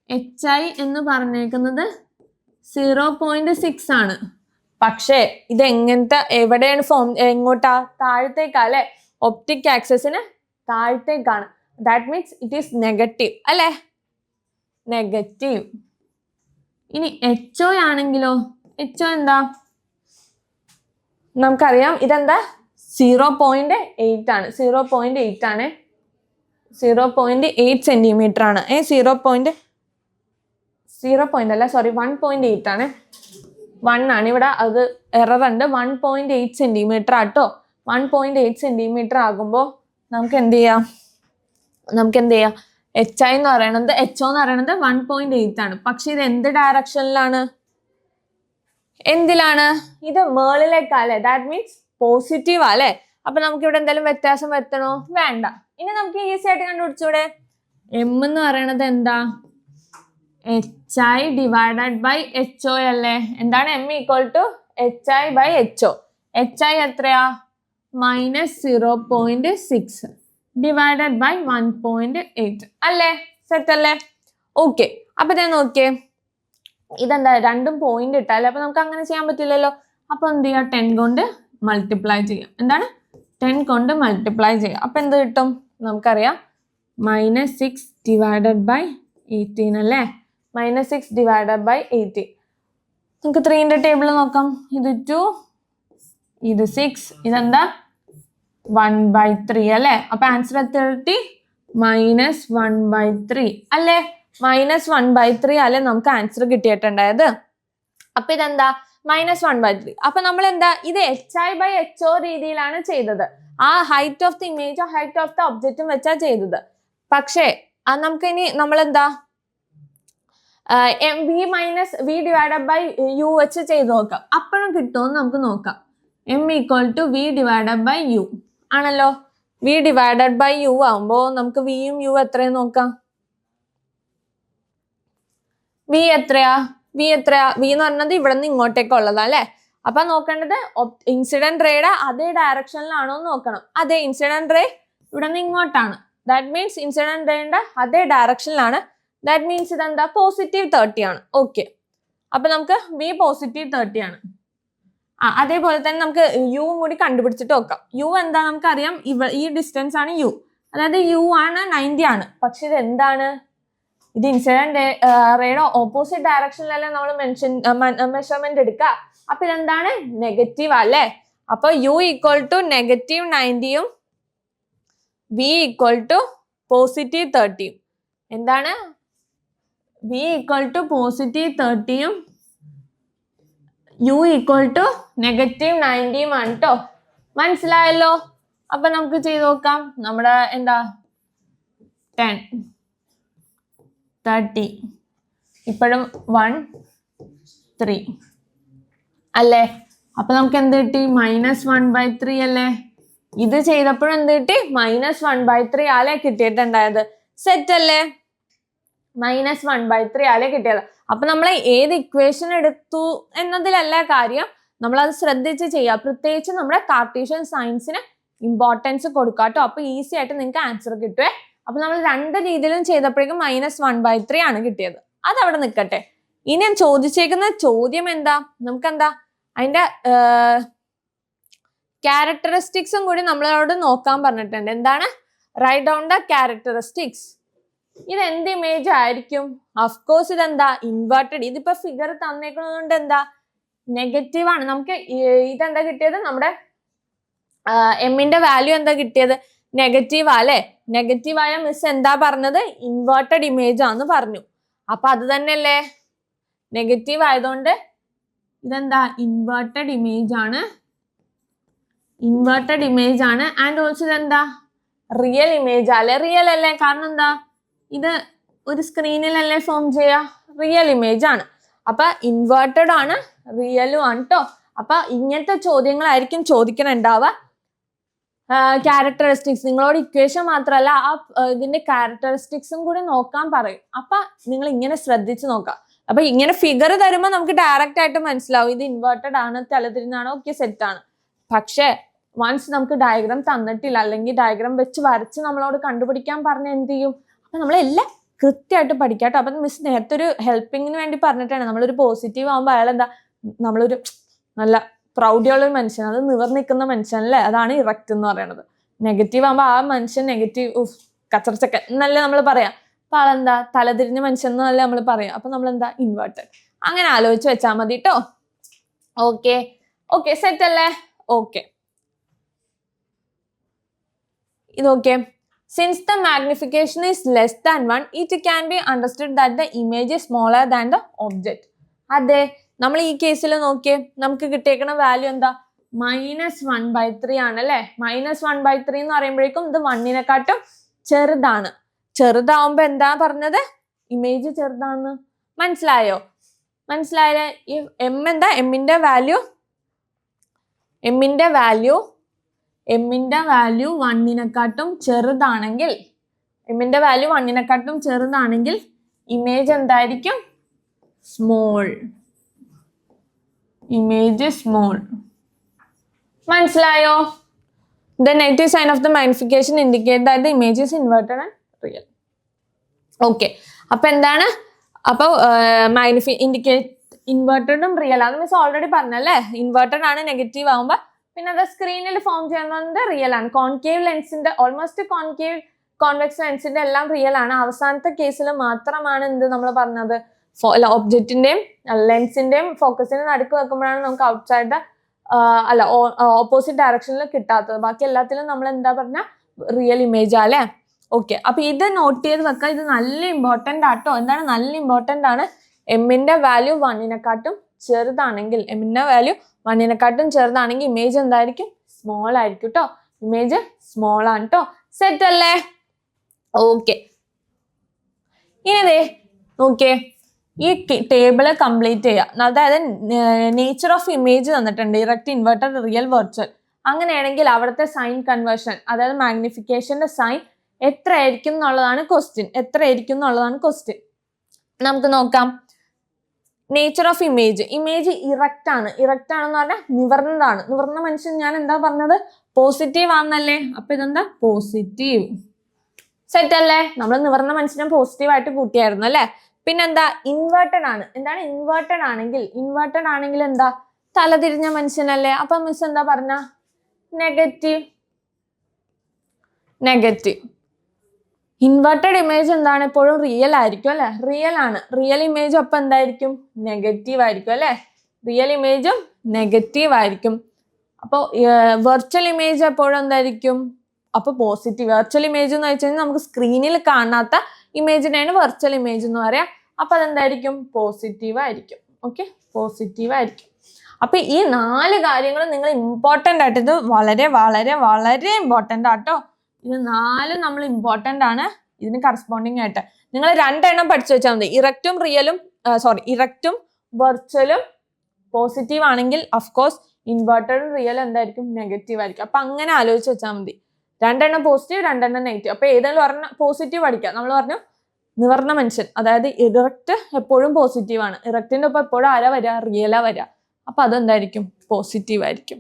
HI എന്ന് പറഞ്ഞേക്കുന്നത് 0.6 ആണ്. പക്ഷേ ഇത് എവിടെയാണ് എങ്ങോട്ടാ? താഴത്തേക്കാ അല്ലെ? ഒപ്റ്റിക് ആക്സിസിന് താഴത്തേക്കാണ്. That means it is negative അല്ലെ? നെഗറ്റീവ്. ഇനി HO ആണെങ്കിലോ? HO എന്താ? നമുക്കറിയാം ഇതെന്താ 0.8 ആണ്. 0.8 ആണ്. 0.8 സെന്റിമീറ്റർ ആണ്. 1.8 ആണ്. 1 ആണ് ഇവിടെ, അത് എറർ ഉണ്ട്. 1.8 സെന്റിമീറ്റർ ആട്ടോ. 1.8 സെന്റിമീറ്റർ ആകുമ്പോൾ നമുക്ക് എന്ത് ചെയ്യാം? HO എന്ന് പറയുന്നത് 1.8 ആണ്. പക്ഷെ ഇത് എന്ത് ഡയറക്ഷനിലാണ്? എന്തിലാണ്? ഇത് മേളിലേക്കല്ലേ? ദാറ്റ് മീൻസ് പോസിറ്റീവ് അല്ലേ? അപ്പൊ നമുക്ക് ഇവിടെ എന്തെങ്കിലും വ്യത്യാസം വരുത്തണോ? വേണ്ട. ഇനി നമുക്ക് ഈസി ആയിട്ട് കണ്ടുപിടിച്ചൂടെ? എം എന്ന് പറയണത് എന്താ? HI ഡിവൈഡഡ് ബൈ HO അല്ലേ? എന്താണ് M equal to HI by HO? HI എത്രയാ? -0.6 ഡിവൈഡഡ് ബൈ 1.8 അല്ലേ? സെറ്റ് അല്ലേ? ഓക്കെ. അപ്പൊ ഞാൻ നോക്കിയേ, ഇതെന്താ? രണ്ടും പോയിന്റ് ഇട്ടല്ലേ? അപ്പൊ നമുക്ക് അങ്ങനെ ചെയ്യാൻ പറ്റില്ലല്ലോ. അപ്പൊ എന്ത് ചെയ്യാം? 10 കൊണ്ട് മൾട്ടിപ്ലൈ ചെയ്യാം. എന്താണ്? 10 കൊണ്ട് മൾട്ടിപ്ലൈ ചെയ്യാം. അപ്പൊ എന്ത് കിട്ടും? നമുക്കറിയാം -6 ഡിവൈഡഡ് ബൈ 18 അല്ലേ? -6 ഡിവൈഡഡ് ബൈ 18. നമുക്ക് 3ന്റെ ടേബിൾ നോക്കാം. ഇത് 2, ഇത് 6, ഇതെന്താ? 1/3 അല്ലേ? അപ്പൊ ആൻസർ എത്ര? -1/3 അല്ലേ? -1/3 അല്ലേ നമുക്ക് ആൻസർ കിട്ടിയിട്ടുണ്ടായത്. അപ്പൊ ഇതെന്താ? -1/3. അപ്പൊ നമ്മൾ എന്താ? ഇത് HI ബൈ HO രീതിയിലാണ് ചെയ്തത്. ആ height of the image, height of the ഒബ്ജക്റ്റും വെച്ചാ ചെയ്തത്. പക്ഷേ നമുക്ക് ഇനി നമ്മളെന്താ V ഡിവൈഡഡ് ബൈ U വെച്ച് ചെയ്ത് നോക്കാം. അപ്പോഴും കിട്ടുമെന്ന് നമുക്ക് നോക്കാം. M equal to V divided by U ആണല്ലോ. V ഡിവൈഡഡ് ബൈ U ആവുമ്പോൾ നമുക്ക് Vയും U എത്രയും നോക്കാം. V എത്രയാ? V എന്ന് പറഞ്ഞത് ഇവിടെ നിന്ന് ഇങ്ങോട്ടേക്ക് ഉള്ളതാ അല്ലേ? അപ്പൊ നോക്കേണ്ടത് ഇൻസിഡന്റ് റേയുടെ അതേ ഡയറക്ഷനിലാണോ എന്ന് നോക്കണം. അതെ, ഇൻസിഡന്റ് റേ ഇവിടെ നിന്ന് ഇങ്ങോട്ടാണ്. ദാറ്റ് മീൻസ് ഇൻസിഡന്റ് റേയുടെ അതേ ഡയറക്ഷനിലാണ്. ദാറ്റ് മീൻസ് ഇതെന്താ? +30 ആണ്. ഓക്കെ. അപ്പൊ നമുക്ക് V +30 ആണ്. അതേപോലെ തന്നെ നമുക്ക് U കൂടി കണ്ടുപിടിച്ചിട്ട് നോക്കാം. U എന്താ? നമുക്കറിയാം ഈ ഡിസ്റ്റൻസ് ആണ് U. അതായത് U ആണ് 90 ആണ്. പക്ഷെ ഇത് എന്താണ്? ഇത് ഇൻസിഡന്റ് റേയുടെ ഓപ്പോസിറ്റ് ഡയറക്ഷനിലല്ലേ നമ്മൾ മെഷർമെന്റ് എടുക്കുക. അപ്പൊ ഇതെന്താണ്? നെഗറ്റീവ് അല്ലേ? അപ്പൊ U ഈക്വൽ ടു -90യും V ഈക്വൽ ടു +30യും. എന്താണ്? V ഈക്വൽ ടു +30യും U ഈക്വൽ ടു -90യും ആണ് കേട്ടോ. മനസ്സിലായല്ലോ? അപ്പൊ നമുക്ക് ചെയ്ത് നോക്കാം. നമ്മുടെ എന്താ? 10, 30, ഇപ്പോഴും 1, 3 അല്ലേ? അപ്പൊ നമുക്ക് എന്ത് കിട്ടി? -1/3 അല്ലേ? ഇത് ചെയ്തപ്പോഴും എന്ത് കിട്ടി? -1/3 ആലേ കിട്ടിയിട്ടുണ്ടായത്. സെറ്റ് അല്ലേ? -1/3 ആലേ കിട്ടിയത്. അപ്പൊ നമ്മൾ ഏത് ഇക്വേഷൻ എടുത്തു എന്നതിലല്ല കാര്യം, നമ്മൾ അത് ശ്രദ്ധിച്ച് ചെയ്യുക. പ്രത്യേകിച്ച് നമ്മുടെ കാർട്ടീഷ്യൻ സയൻസിന് ഇമ്പോർട്ടൻസ് കൊടുക്കുക കേട്ടോ. അപ്പൊ ഈസി ആയിട്ട് നിങ്ങൾക്ക് ആൻസർ കിട്ടുവേ. അപ്പൊ നമ്മൾ രണ്ട് രീതിയിലും ചെയ്തപ്പോഴേക്കും -1/3 ആണ് കിട്ടിയത്. അതവിടെ നിൽക്കട്ടെ. ഇനി ഞാൻ ചോദിച്ചേക്കുന്ന ചോദ്യം എന്താ? നമുക്കെന്താ അതിന്റെ ക്യാരക്ടറിസ്റ്റിക്സും കൂടി നമ്മളോട് നോക്കാൻ പറഞ്ഞിട്ടുണ്ട്. എന്താണ്? Write down the characteristics. ഇത് എന്ത് ഇമേജ് ആയിരിക്കും? അഫ്കോഴ്സ് ഇതെന്താ? ഇൻവേർട്ടഡ്. ഇതിപ്പോ ഫിഗർ തന്നേക്കുന്നതുകൊണ്ട് എന്താ? നെഗറ്റീവ് ആണ്. നമുക്ക് ഇതെന്താ കിട്ടിയത്? നമ്മുടെ എമ്മിന്റെ വാല്യൂ എന്താ കിട്ടിയത്? നെഗറ്റീവ് അല്ലേ? നെഗറ്റീവ് ആയ മിസ് എന്താ പറഞ്ഞത്? ഇൻവേർട്ടഡ് ഇമേജ് ആന്ന് പറഞ്ഞു. അപ്പൊ അത് തന്നെയല്ലേ? നെഗറ്റീവ് ആയതുകൊണ്ട് ഇതെന്താ? ഇൻവേർട്ടഡ് ഇമേജ് ആണ്. ഇൻവേർട്ടഡ് ഇമേജ് ആണ്. ആൻഡ് ഓൾസോ ഇതെന്താ? റിയൽ ഇമേജ് അല്ലേ? റിയൽ അല്ലേ? കാരണം എന്താ? ഇത് ഒരു സ്ക്രീനിലല്ലേ ഫോം ചെയ്യാ? റിയൽ ഇമേജ് ആണ്. അപ്പൊ ഇൻവേർട്ടഡ് ആണ്, റിയലും ആണ് കേട്ടോ. അപ്പൊ ഇങ്ങനത്തെ ചോദ്യങ്ങളായിരിക്കും ചോദിക്കണുണ്ടാവുക. ക്യാരക്ടറിസ്റ്റിക്സ് നിങ്ങളോട് ഇക്വേഷൻ മാത്രമല്ല ഇതിന്റെ ക്യാരക്ടറിസ്റ്റിക്സും കൂടി നോക്കാൻ പറയും. അപ്പൊ നിങ്ങൾ ഇങ്ങനെ ശ്രദ്ധിച്ച് നോക്കാം. അപ്പൊ ഇങ്ങനെ ഫിഗർ തരുമ്പോൾ നമുക്ക് ഡയറക്റ്റ് ആയിട്ട് മനസ്സിലാവും ഇത് ഇൻവേർട്ടഡ് ആണ്, തലതിരിഞ്ഞാണോ, ഓക്കെ സെറ്റ് ആണ്. പക്ഷെ വൺസ് നമുക്ക് ഡയഗ്രാം തന്നിട്ടില്ല, അല്ലെങ്കിൽ ഡയഗ്രാം വെച്ച് വരച്ച് നമ്മളോട് കണ്ടുപിടിക്കാൻ പറഞ്ഞ എന്ത് ചെയ്യും? അപ്പൊ നമ്മളെല്ലാം കൃത്യമായിട്ട് പഠിക്കാട്ടോ. അപ്പൊ മിസ് നേരത്തെ ഒരു ഹെൽപ്പിങ്ങിന് വേണ്ടി പറഞ്ഞിട്ടാണ്. നമ്മളൊരു പോസിറ്റീവ് ആകുമ്പോൾ അയാൾ എന്താ? നമ്മളൊരു നല്ല പ്രൗഢിയുള്ള ഒരു മനുഷ്യൻ, അത് നിവർന്നിക്കുന്ന മനുഷ്യൻ അല്ലേ? അതാണ് ഇറക്റ്റ് എന്ന് പറയുന്നത്. നെഗറ്റീവ് ആകുമ്പോൾ ആ മനുഷ്യൻ നെഗറ്റീവ് കച്ചറച്ചക്കൻ എന്നല്ലേ നമ്മൾ പറയാം. അപ്പൊ ആളെന്താ? തലതിരിഞ്ഞ മനുഷ്യൻ എന്നല്ലേ നമ്മൾ പറയാം. അപ്പൊ നമ്മളെന്താ? ഇൻവേർട്ടഡ്. അങ്ങനെ ആലോചിച്ച് വെച്ചാൽ മതി കേട്ടോ. ഓക്കെ സെറ്റ് അല്ലേ? ഓക്കെ, ഇത് okay. Since the magnification is less than 1, it can be understood that the image is smaller than the object. അതെ, നമ്മൾ ഈ കേസിൽ നോക്കിയേ, നമുക്ക് കിട്ടിയേക്കുന്ന വാല്യൂ എന്താ? -1/3 ആണല്ലേ. -1/3 എന്ന് പറയുമ്പോഴേക്കും ഇത് 1-നെക്കാട്ടും ചെറുതാണ്. ചെറുതാവുമ്പോ എന്താ പറഞ്ഞത്? ഇമേജ് ചെറുതാണെന്ന്. മനസ്സിലായോ? മനസ്സിലായേ? ഈ എം എന്താ? എമ്മിന്റെ വാല്യൂ 1-നെക്കാട്ടും ചെറുതാണെങ്കിൽ, ഇമേജ് എന്തായിരിക്കും? സ്മോൾ. Image small. മനസ്സിലായോ? The negative sign of the magnification indicate that the image is inverted and real. Okay. അപ്പൊ എന്താണ്? അപ്പൊ ഇൻഡിക്കേറ്റ് ഇൻവേർട്ടഡും റിയൽ ആണ്. മിസ് ഓൾറെഡി പറഞ്ഞല്ലേ, ഇൻവേർട്ടഡ് ആണ് നെഗറ്റീവ് ആവുമ്പോ. പിന്നെ അത് സ്ക്രീനിൽ ഫോം ചെയ്യുന്നത് റിയൽ ആണ്. കോൺകേവ് ലെൻസിന്റെ, ഓൾമോസ്റ്റ് കോൺവെക്സ് ലെൻസിന്റെ എല്ലാം റിയൽ ആണ്. അവസാനത്തെ കേസിൽ മാത്രമാണ് എന്ത് നമ്മൾ പറഞ്ഞത്? ഒബ്ജക്റ്റിന്റെയും ലെൻസിന്റെയും ഫോക്കസിന്റെ നടുക്ക് വെക്കുമ്പോഴാണ് നമുക്ക് ഔട്ട്സൈഡ് ഓപ്പോസിറ്റ് ഡയറക്ഷനിൽ കിട്ടാത്തത്. ബാക്കി എല്ലാത്തിലും നമ്മൾ എന്താ പറഞ്ഞ റിയൽ ഇമേജ് അല്ലേ. ഓക്കെ, അപ്പൊ ഇത് നോട്ട് ചെയ്ത് വെക്കാം. ഇത് നല്ല ഇമ്പോർട്ടന്റ് ആട്ടോ. എന്താണ് നല്ല ഇമ്പോർട്ടന്റ് ആണ്? എമ്മിന്റെ വാല്യൂ 1-നെക്കാട്ടും ചെറുതാണെങ്കിൽ, ഇമേജ് എന്തായിരിക്കും? സ്മോൾ ആയിരിക്കും കേട്ടോ. ഇമേജ് സ്മോൾ ആണ് കേട്ടോ. സെറ്റ് അല്ലേ? ഓക്കെ, ഇനി നോക്കിയേ, ഈ ടേബിള് കംപ്ലീറ്റ് ചെയ്യാം. അതായത് നേച്ചർ ഓഫ് ഇമേജ് തന്നിട്ടുണ്ട്, ഡയറക്റ്റ്, ഇൻവേർട്ടഡ്, റിയൽ, വെർച്വൽ. അങ്ങനെയാണെങ്കിൽ അവിടുത്തെ സൈൻ കൺവേർഷൻ, അതായത് മാഗ്നിഫിക്കേഷന്റെ സൈൻ എത്രയായിരിക്കും എന്നുള്ളതാണ് ക്വസ്റ്റ്യൻ. നമുക്ക് നോക്കാം. നേച്ചർ ഓഫ് ഇമേജ് ഇറക്റ്റ് ആണെന്ന് പറഞ്ഞാൽ നിവർന്നതാണ്. നിവർന്ന മനുഷ്യൻ ഞാൻ എന്താ പറഞ്ഞത്? പോസിറ്റീവ് ആണെന്നല്ലേ. അപ്പൊ ഇതെന്താ? പോസിറ്റീവ്. സെറ്റ് അല്ലേ? നമ്മൾ നിവർന്ന മനുഷ്യനെ പോസിറ്റീവ് ആയിട്ട് കൂട്ടിയായിരുന്നു അല്ലെ. പിന്നെന്താ? ഇൻവേർട്ടഡ് ആണ്. എന്താണ് ഇൻവേർട്ടഡ് ആണെങ്കിൽ എന്താ? തലതിരിഞ്ഞ മനുഷ്യനല്ലേ. അപ്പൊ മിസ് എന്താ പറഞ്ഞ? നെഗറ്റീവ്. ഇൻവേർട്ടഡ് ഇമേജ് എന്താണ്? എപ്പോഴും റിയൽ ആയിരിക്കും അല്ലെ. റിയൽ ആണ്. റിയൽ ഇമേജ് അപ്പൊ എന്തായിരിക്കും? നെഗറ്റീവ് ആയിരിക്കും അല്ലെ. റിയൽ ഇമേജും നെഗറ്റീവ് ആയിരിക്കും. അപ്പൊ വെർച്വൽ ഇമേജ് എപ്പോഴും എന്തായിരിക്കും? അപ്പൊ പോസിറ്റീവ്. വെർച്വൽ ഇമേജ് എന്ന് വെച്ച് കഴിഞ്ഞാൽ നമുക്ക് സ്ക്രീനിൽ കാണാത്ത ഇമേജിനെയാണ് വെർച്വൽ ഇമേജ് എന്ന് പറയാം. അപ്പൊ അതെന്തായിരിക്കും? പോസിറ്റീവ് ആയിരിക്കും. ഓക്കെ, പോസിറ്റീവ് ആയിരിക്കും. അപ്പൊ ഈ 4 കാര്യങ്ങൾ നിങ്ങൾ ഇമ്പോർട്ടന്റ് ആയിട്ട്, ഇത് വളരെ വളരെ വളരെ ഇമ്പോർട്ടന്റ് ആട്ടോ. ഇത് 4 നമ്മൾ ഇമ്പോർട്ടന്റ് ആണ്. ഇതിന് കറസ്പോണ്ടിങ് ആയിട്ട് നിങ്ങൾ 2 എണ്ണം പഠിച്ചു വെച്ചാൽ മതി. ഇറക്റ്റും വെർച്വലും പോസിറ്റീവ് ആണെങ്കിൽ അഫ്കോഴ്സ് ഇൻവേർട്ടഡും റിയലും എന്തായിരിക്കും? നെഗറ്റീവ് ആയിരിക്കും. അപ്പൊ അങ്ങനെ ആലോചിച്ച് വെച്ചാൽ മതി. 2 എണ്ണം പോസിറ്റീവ്, 2 എണ്ണം നെഗറ്റീവ്. അപ്പൊ ഏതെങ്കിലും ഒരെണ്ണം പോസിറ്റീവ് പഠിക്കാം. നമ്മൾ പറഞ്ഞു നിവർന്ന മനുഷ്യൻ, അതായത് ഇറക്റ്റ് എപ്പോഴും പോസിറ്റീവ് ആണ്. ഇറക്റ്റിന്റെ ഒപ്പം എപ്പോഴും ആരാ വരിക? റിയലാ വരിക. അപ്പൊ അതെന്തായിരിക്കും? പോസിറ്റീവ് ആയിരിക്കും.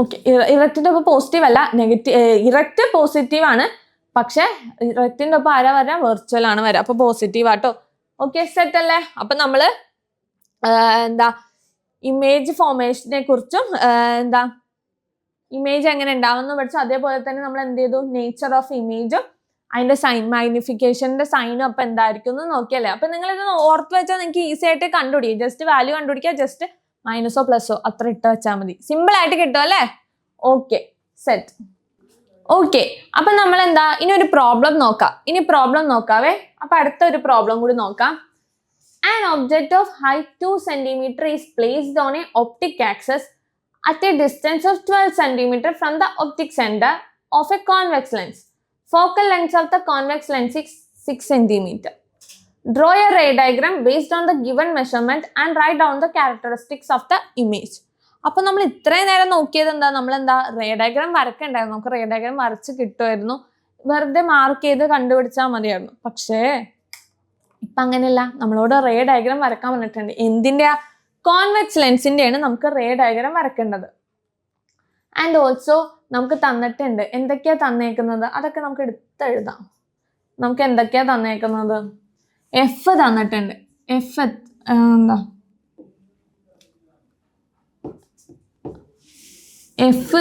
ഓക്കെ, ഇറക്റ്റിന്റെ ഒപ്പം പോസിറ്റീവ് അല്ല, നെഗറ്റീവ്. ഇറക്റ്റ് പോസിറ്റീവ് ആണ്, പക്ഷെ ഇറക്റ്റിന്റെ ഒപ്പം ആരാ വരാ? വെർച്വൽ ആണ് വരാ. അപ്പൊ പോസിറ്റീവ് ആട്ടോ. ഓക്കെ, സെറ്റ് അല്ലേ? അപ്പൊ നമ്മള് ഇമേജ് ഫോർമേഷനെ കുറിച്ചും ഇമേജ് എങ്ങനെ ഉണ്ടാവുമെന്ന് പഠിച്ചു. അതേപോലെ തന്നെ നമ്മൾ എന്ത് ചെയ്തു? നേച്ചർ ഓഫ് ഇമേജും അതിന്റെ സൈൻ, മാഗ്നിഫിക്കേഷന്റെ സൈനും അപ്പൊ എന്തായിരിക്കും എന്ന് നോക്കിയല്ലേ. അപ്പൊ നിങ്ങൾ ഇത് ഓർത്ത് വെച്ചാൽ നിങ്ങൾക്ക് ഈസി ആയിട്ട് കണ്ടുപിടിക്കും. ജസ്റ്റ് വാല്യൂ കണ്ടുപിടിക്കുക, ജസ്റ്റ് മൈനസോ പ്ലസോ അത്ര ഇട്ട് വെച്ചാൽ മതി. സിമ്പിൾ ആയിട്ട് കിട്ടും അല്ലേ. Okay, set. ഓക്കെ, അപ്പൊ നമ്മൾ ഇനി ഒരു പ്രോബ്ലം നോക്കാവേ. അപ്പൊ അടുത്ത ഒരു പ്രോബ്ലം കൂടി നോക്കാം. An object of height 2 cm is placed on a optic axis at a distance of 12 cm from the optic center of a convex lens. Focal length of the convex lens is 6 cm. Draw a ray diagram based on the given measurement and write down the characteristics of the image. അപ്പൊ നമ്മൾ ഇത്രയും നേരം നോക്കിയത് എന്താ? Ray diagram വരക്കണ്ടായിരുന്നു. നമുക്ക് ray diagram വരച്ച് കിട്ടുമായിരുന്നു. വെറുതെ മാർക്ക് ചെയ്ത് കണ്ടുപിടിച്ചാൽ മതിയായിരുന്നു. പക്ഷേ ഇപ്പൊ അങ്ങനെയല്ല. നമ്മളോട് റേ ഡയഗ്രാം വരക്കാൻ പറഞ്ഞിട്ടുണ്ട്. എന്തിന്റെ? കോൺവെക്സ് ലെൻസിന്റെയാണ് നമുക്ക് റേ ഡയഗ്രാം വരക്കേണ്ടത്. ആൻഡ് ഓൾസോ നമുക്ക് തന്നിട്ടുണ്ട്. എന്തൊക്കെയാ തന്നേക്കുന്നത്? അതൊക്കെ നമുക്ക് എടുത്തെഴുതാം. നമുക്ക് എന്തൊക്കെയാ തന്നേക്കുന്നത്? എഫ് തന്നിട്ടുണ്ട്. എഫ്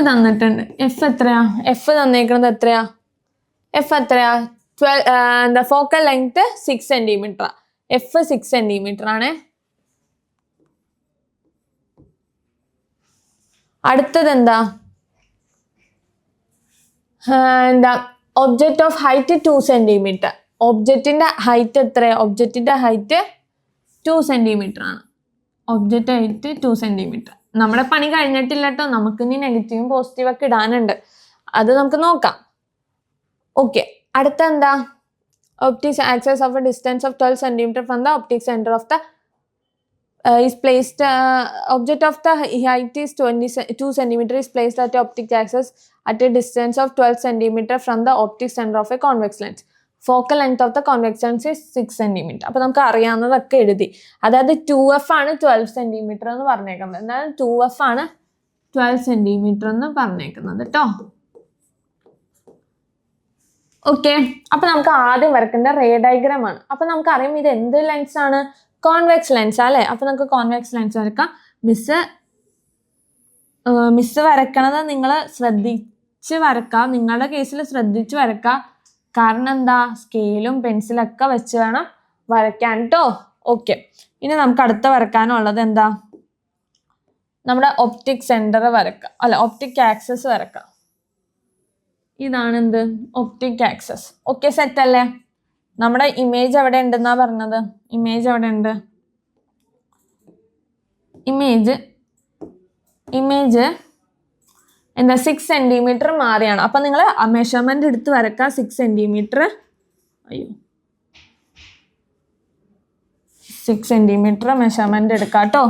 തന്നിട്ടുണ്ട്. എഫ് എത്രയാ? എഫ് തന്നേക്കുന്നത് എത്രയാ? എഫ് എത്രയാ? Focal length 6 centimetre. F 6 centimetre ആണ്. അടുത്തത് എന്താ ഒബ്ജക്റ്റ് ഓഫ് ഹൈറ്റ് 2 സെന്റിമീറ്റർ. ഒബ്ജക്റ്റിന്റെ ഹൈറ്റ് എത്ര? ഒബ്ജക്റ്റിന്റെ ഹൈറ്റ് 2 സെന്റിമീറ്റർ ആണ്. Object height 2 centimetre. നമ്മുടെ പണി കഴിഞ്ഞിട്ടില്ല കേട്ടോ, നമുക്ക് ഇനി നെഗറ്റീവും പോസിറ്റീവും ഒക്കെ ഇടാനുണ്ട്, അത് നമുക്ക് നോക്കാം. ഓക്കെ, അടുത്ത എന്താ? Optics access of A distance of 12 centimetre from the optic centre of the is placed object of the height is 22 centimeter is placed at the optic axis at a distance of 12 centimeter from the optic center of a convex lens. Focal length of the convex lens is 6 centimeter. അപ്പോൾ നമുക്ക് അറിയാവുന്നതൊക്കെ എഴുതി. അതായത് 2f ആണ് 12 centimetre എന്ന് പറഞ്ഞേക്കുന്നത്. എന്നാൽ 2f ആണ് 12 centimetre എന്ന് പറഞ്ഞേക്കുന്നത് കേട്ടോ. ഓക്കെ, അപ്പൊ നമുക്ക് ആദ്യം വരക്കേണ്ട റേ ഡയഗ്രാം ആണ്. അപ്പൊ നമുക്കറിയാം ഇത് എന്ത് ലെൻസ് ആണ്? കോൺവെക്സ് ലെൻസ് അല്ലേ. അപ്പൊ നമുക്ക് കോൺവെക്സ് ലെൻസ് വരക്കാം. മിസ് വരക്കണത് നിങ്ങൾ ശ്രദ്ധിച്ച് വരക്കാം. നിങ്ങളുടെ കേസിൽ ശ്രദ്ധിച്ച് വരക്കാം. കാരണം എന്താ? സ്കെയിലും പെൻസിലൊക്കെ വെച്ച് വേണം വരയ്ക്കാൻ കേട്ടോ. ഓക്കെ, ഇനി നമുക്ക് അടുത്ത വരക്കാനുള്ളത് എന്താ? നമ്മുടെ ഒപ്റ്റിക് സെന്റർ വരക്കാം, അല്ല ഒപ്റ്റിക് ആക്സസ് വരക്കാം. ഇതാണ് എന്ത്? Optic access. ഓക്കെ, സെറ്റ് അല്ലേ? നമ്മുടെ ഇമേജ് എവിടെ ഉണ്ടെന്നാ പറഞ്ഞത്? ഇമേജ് എവിടെ ഉണ്ട്? ഇമേജ് എന്താ? 6 സെന്റിമീറ്റർ മാറിയാണ്. അപ്പൊ നിങ്ങൾ മെഷർമെന്റ് എടുത്ത് വരക്കുക. 6 സെന്റിമീറ്റർ 6 സെന്റിമീറ്റർ മെഷർമെന്റ് എടുക്കാം കേട്ടോ.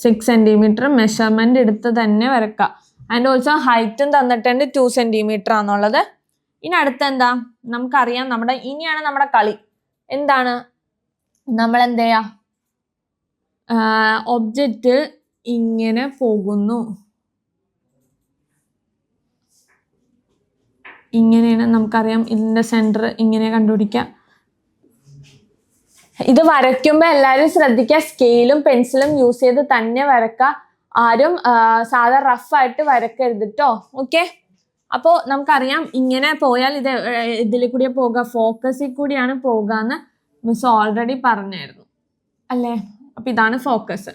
6 സെന്റിമീറ്റർ മെഷർമെന്റ് എടുത്ത് തന്നെ വരക്കുക. ആൻഡ് ഓൾസോ ഹൈറ്റും തന്നിട്ടുണ്ട് 2 സെന്റിമീറ്റർ ആണെന്നുള്ളത്. ഇനി അടുത്ത എന്താ? നമുക്കറിയാം ഇനിയാണ് നമ്മുടെ കളി. എന്താണ്? നമ്മൾ എന്ത് ചെയ്യാ? ഒബ്ജക്റ്റ് ഇങ്ങനെ പോകുന്നു, ഇങ്ങനെയാണ് നമുക്കറിയാം. ഇതിന്റെ സെന്റർ ഇങ്ങനെ കണ്ടുപിടിക്കാം. ഇത് വരയ്ക്കുമ്പോൾ എല്ലാവരും ശ്രദ്ധിക്കുക, സ്കെയിലും പെൻസിലും യൂസ് ചെയ്ത് തന്നെ വരക്കുക. ആരും സാധാ റഫായിട്ട് വരക്കരുത് കേട്ടോ. ഓക്കെ, അപ്പോൾ നമുക്കറിയാം ഇങ്ങനെ പോയാൽ ഇതിൽ കൂടിയാണ് പോകുക, ഫോക്കസിൽ കൂടിയാണ് പോകുക എന്ന് മിസ് ഓൾറെഡി പറഞ്ഞായിരുന്നു അല്ലേ. അപ്പം ഇതാണ് ഫോക്കസ്,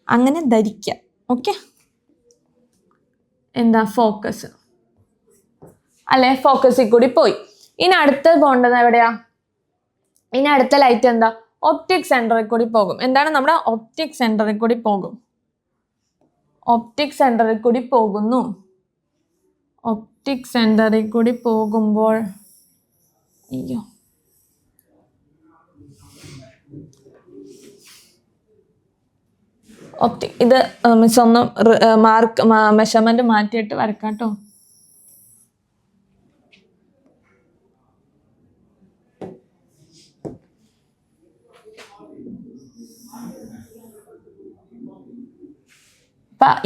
അങ്ങനെ ധരിക്കുക. ഓക്കെ, എന്താ ഫോക്കസ് അല്ലേ? ഫോക്കസിൽ കൂടി പോയി. ഇനി അടുത്ത് പോകേണ്ടത് എവിടെയാ? ഇനി അടുത്ത ലൈറ്റ് എന്താ? ഒപ്റ്റിക് സെന്ററിൽ കൂടി പോകും. എന്താണ്? നമ്മുടെ ഒപ്റ്റിക് സെന്ററിൽ കൂടി പോകും. ഒപ്റ്റിക് സെന്ററിൽ കൂടി പോകുന്നു. ഒപ്റ്റിക് സെന്ററിൽ കൂടി പോകുമ്പോൾ ഇത് മിസ് ഒന്ന് മെഷർമെന്റ് മാറ്റിയിട്ട് വരക്കാം കേട്ടോ.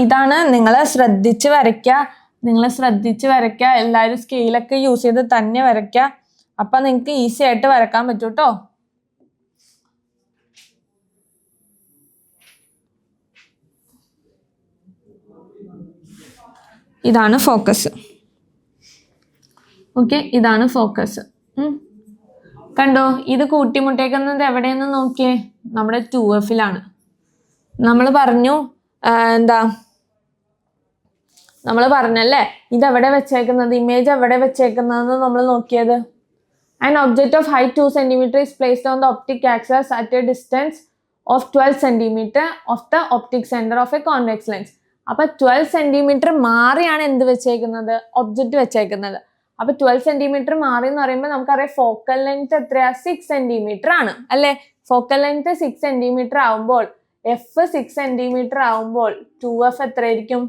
ഇതാണ്, നിങ്ങൾ ശ്രദ്ധിച്ച് വരയ്ക്കുക. എല്ലാവരും സ്കെയിലൊക്കെ യൂസ് ചെയ്ത് തന്നെ വരയ്ക്കുക. അപ്പൊ നിങ്ങൾക്ക് ഈസി ആയിട്ട് വരക്കാൻ പറ്റും കേട്ടോ. ഇതാണ് ഫോക്കസ്. ഓക്കെ, ഇതാണ് ഫോക്കസ്. കണ്ടോ? ഇത് കൂട്ടിമുട്ടേക്കുന്നത് എവിടെയെന്ന് നോക്കിയേ. നമ്മുടെ 2Fലാണ്. നമ്മൾ പറഞ്ഞു നമ്മൾ പറഞ്ഞല്ലേ ഇതെവിടെ വെച്ചേക്കുന്നത്, ഇമേജ് എവിടെ വെച്ചേക്കുന്നതെന്ന് നമ്മൾ നോക്കിയത്. An object of height 2 centimeter is placed on the optic axis at a distance of 12 centimeter of the optic center of a convex lens. അപ്പൊ 12 സെന്റിമീറ്റർ മാറിയാണ് എന്ത് വെച്ചേക്കുന്നത്? ഒബ്ജക്റ്റ് വെച്ചേക്കുന്നത്. അപ്പൊ 12 സെന്റിമീറ്റർ മാറി എന്ന് പറയുമ്പോൾ നമുക്കറിയാം ഫോക്കൽ ലെങ്ത് എത്രയാ? 6 സെന്റിമീറ്റർ ആണ് അല്ലെ. ഫോക്കൽ ലെങ്ത് 6 സെന്റിമീറ്റർ ആവുമ്പോൾ എഫ് 6 സെന്റിമീറ്റർ ആവുമ്പോൾ 2F എത്രയായിരിക്കും?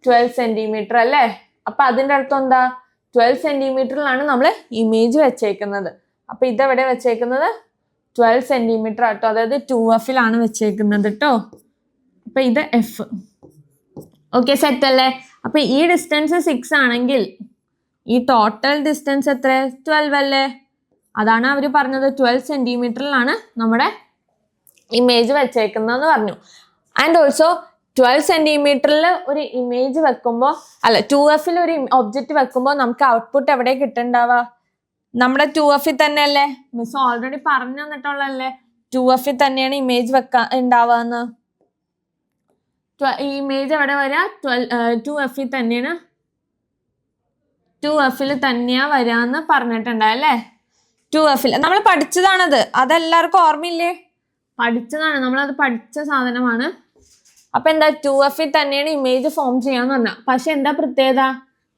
12 സെന്റിമീറ്റർ അല്ലേ. അപ്പൊ അതിന്റെ അർത്ഥം എന്താ? 12 സെന്റിമീറ്ററിലാണ് നമ്മൾ ഇമേജ് വെച്ചേക്കുന്നത്. അപ്പൊ ഇതെവിടെ വെച്ചേക്കുന്നത്? 12 സെന്റിമീറ്റർ ആട്ടോ, അതായത് 2Fലാണ് വെച്ചേക്കുന്നത് കേട്ടോ. അപ്പൊ ഇത് എഫ്. ഓക്കെ, സെറ്റ് അല്ലേ. അപ്പൊ ഈ ഡിസ്റ്റൻസ് 6 ആണെങ്കിൽ ഈ ടോട്ടൽ ഡിസ്റ്റൻസ് എത്ര? 12 അല്ലേ. അതാണ് അവർ പറഞ്ഞത് 12 സെന്റിമീറ്ററിലാണ് നമ്മുടെ ഇമേജ് വെച്ചേക്കുന്നതെന്ന് പറഞ്ഞു. ആൻഡ് ഓൾസോ 12 സെന്റിമീറ്ററിൽ ഒരു ഇമേജ് വെക്കുമ്പോൾ, അല്ല 2Fൽ ഒരു ഒബ്ജക്റ്റ് വെക്കുമ്പോൾ നമുക്ക് ഔട്ട്പുട്ട് എവിടെ കിട്ടുന്നുണ്ടാവുക? നമ്മുടെ 2Fൽ തന്നെ അല്ലേ. മിസ് ഓൾറെഡി പറഞ്ഞു തന്നിട്ടുള്ളതല്ലേ 2Fൽ തന്നെയാണ് ഇമേജ് ഉണ്ടാവുക എന്ന്. ഈ ഇമേജ് എവിടെ വരിക 2F തന്നെയാണ്, 2F തന്നെയാ വരാന്ന് പറഞ്ഞിട്ടുണ്ടായി അല്ലേ. 2F നമ്മൾ പഠിച്ചതാണത്, അതെല്ലാവർക്കും ഓർമ്മയില്ലേ? പഠിച്ചതാണ്, നമ്മളത് പഠിച്ച സാധനമാണ്. അപ്പൊ എന്താ 2F തന്നെയാണ് ഇമേജ് ഫോം ചെയ്യാന്ന് പറഞ്ഞ. പക്ഷെ എന്താ പ്രത്യേകത?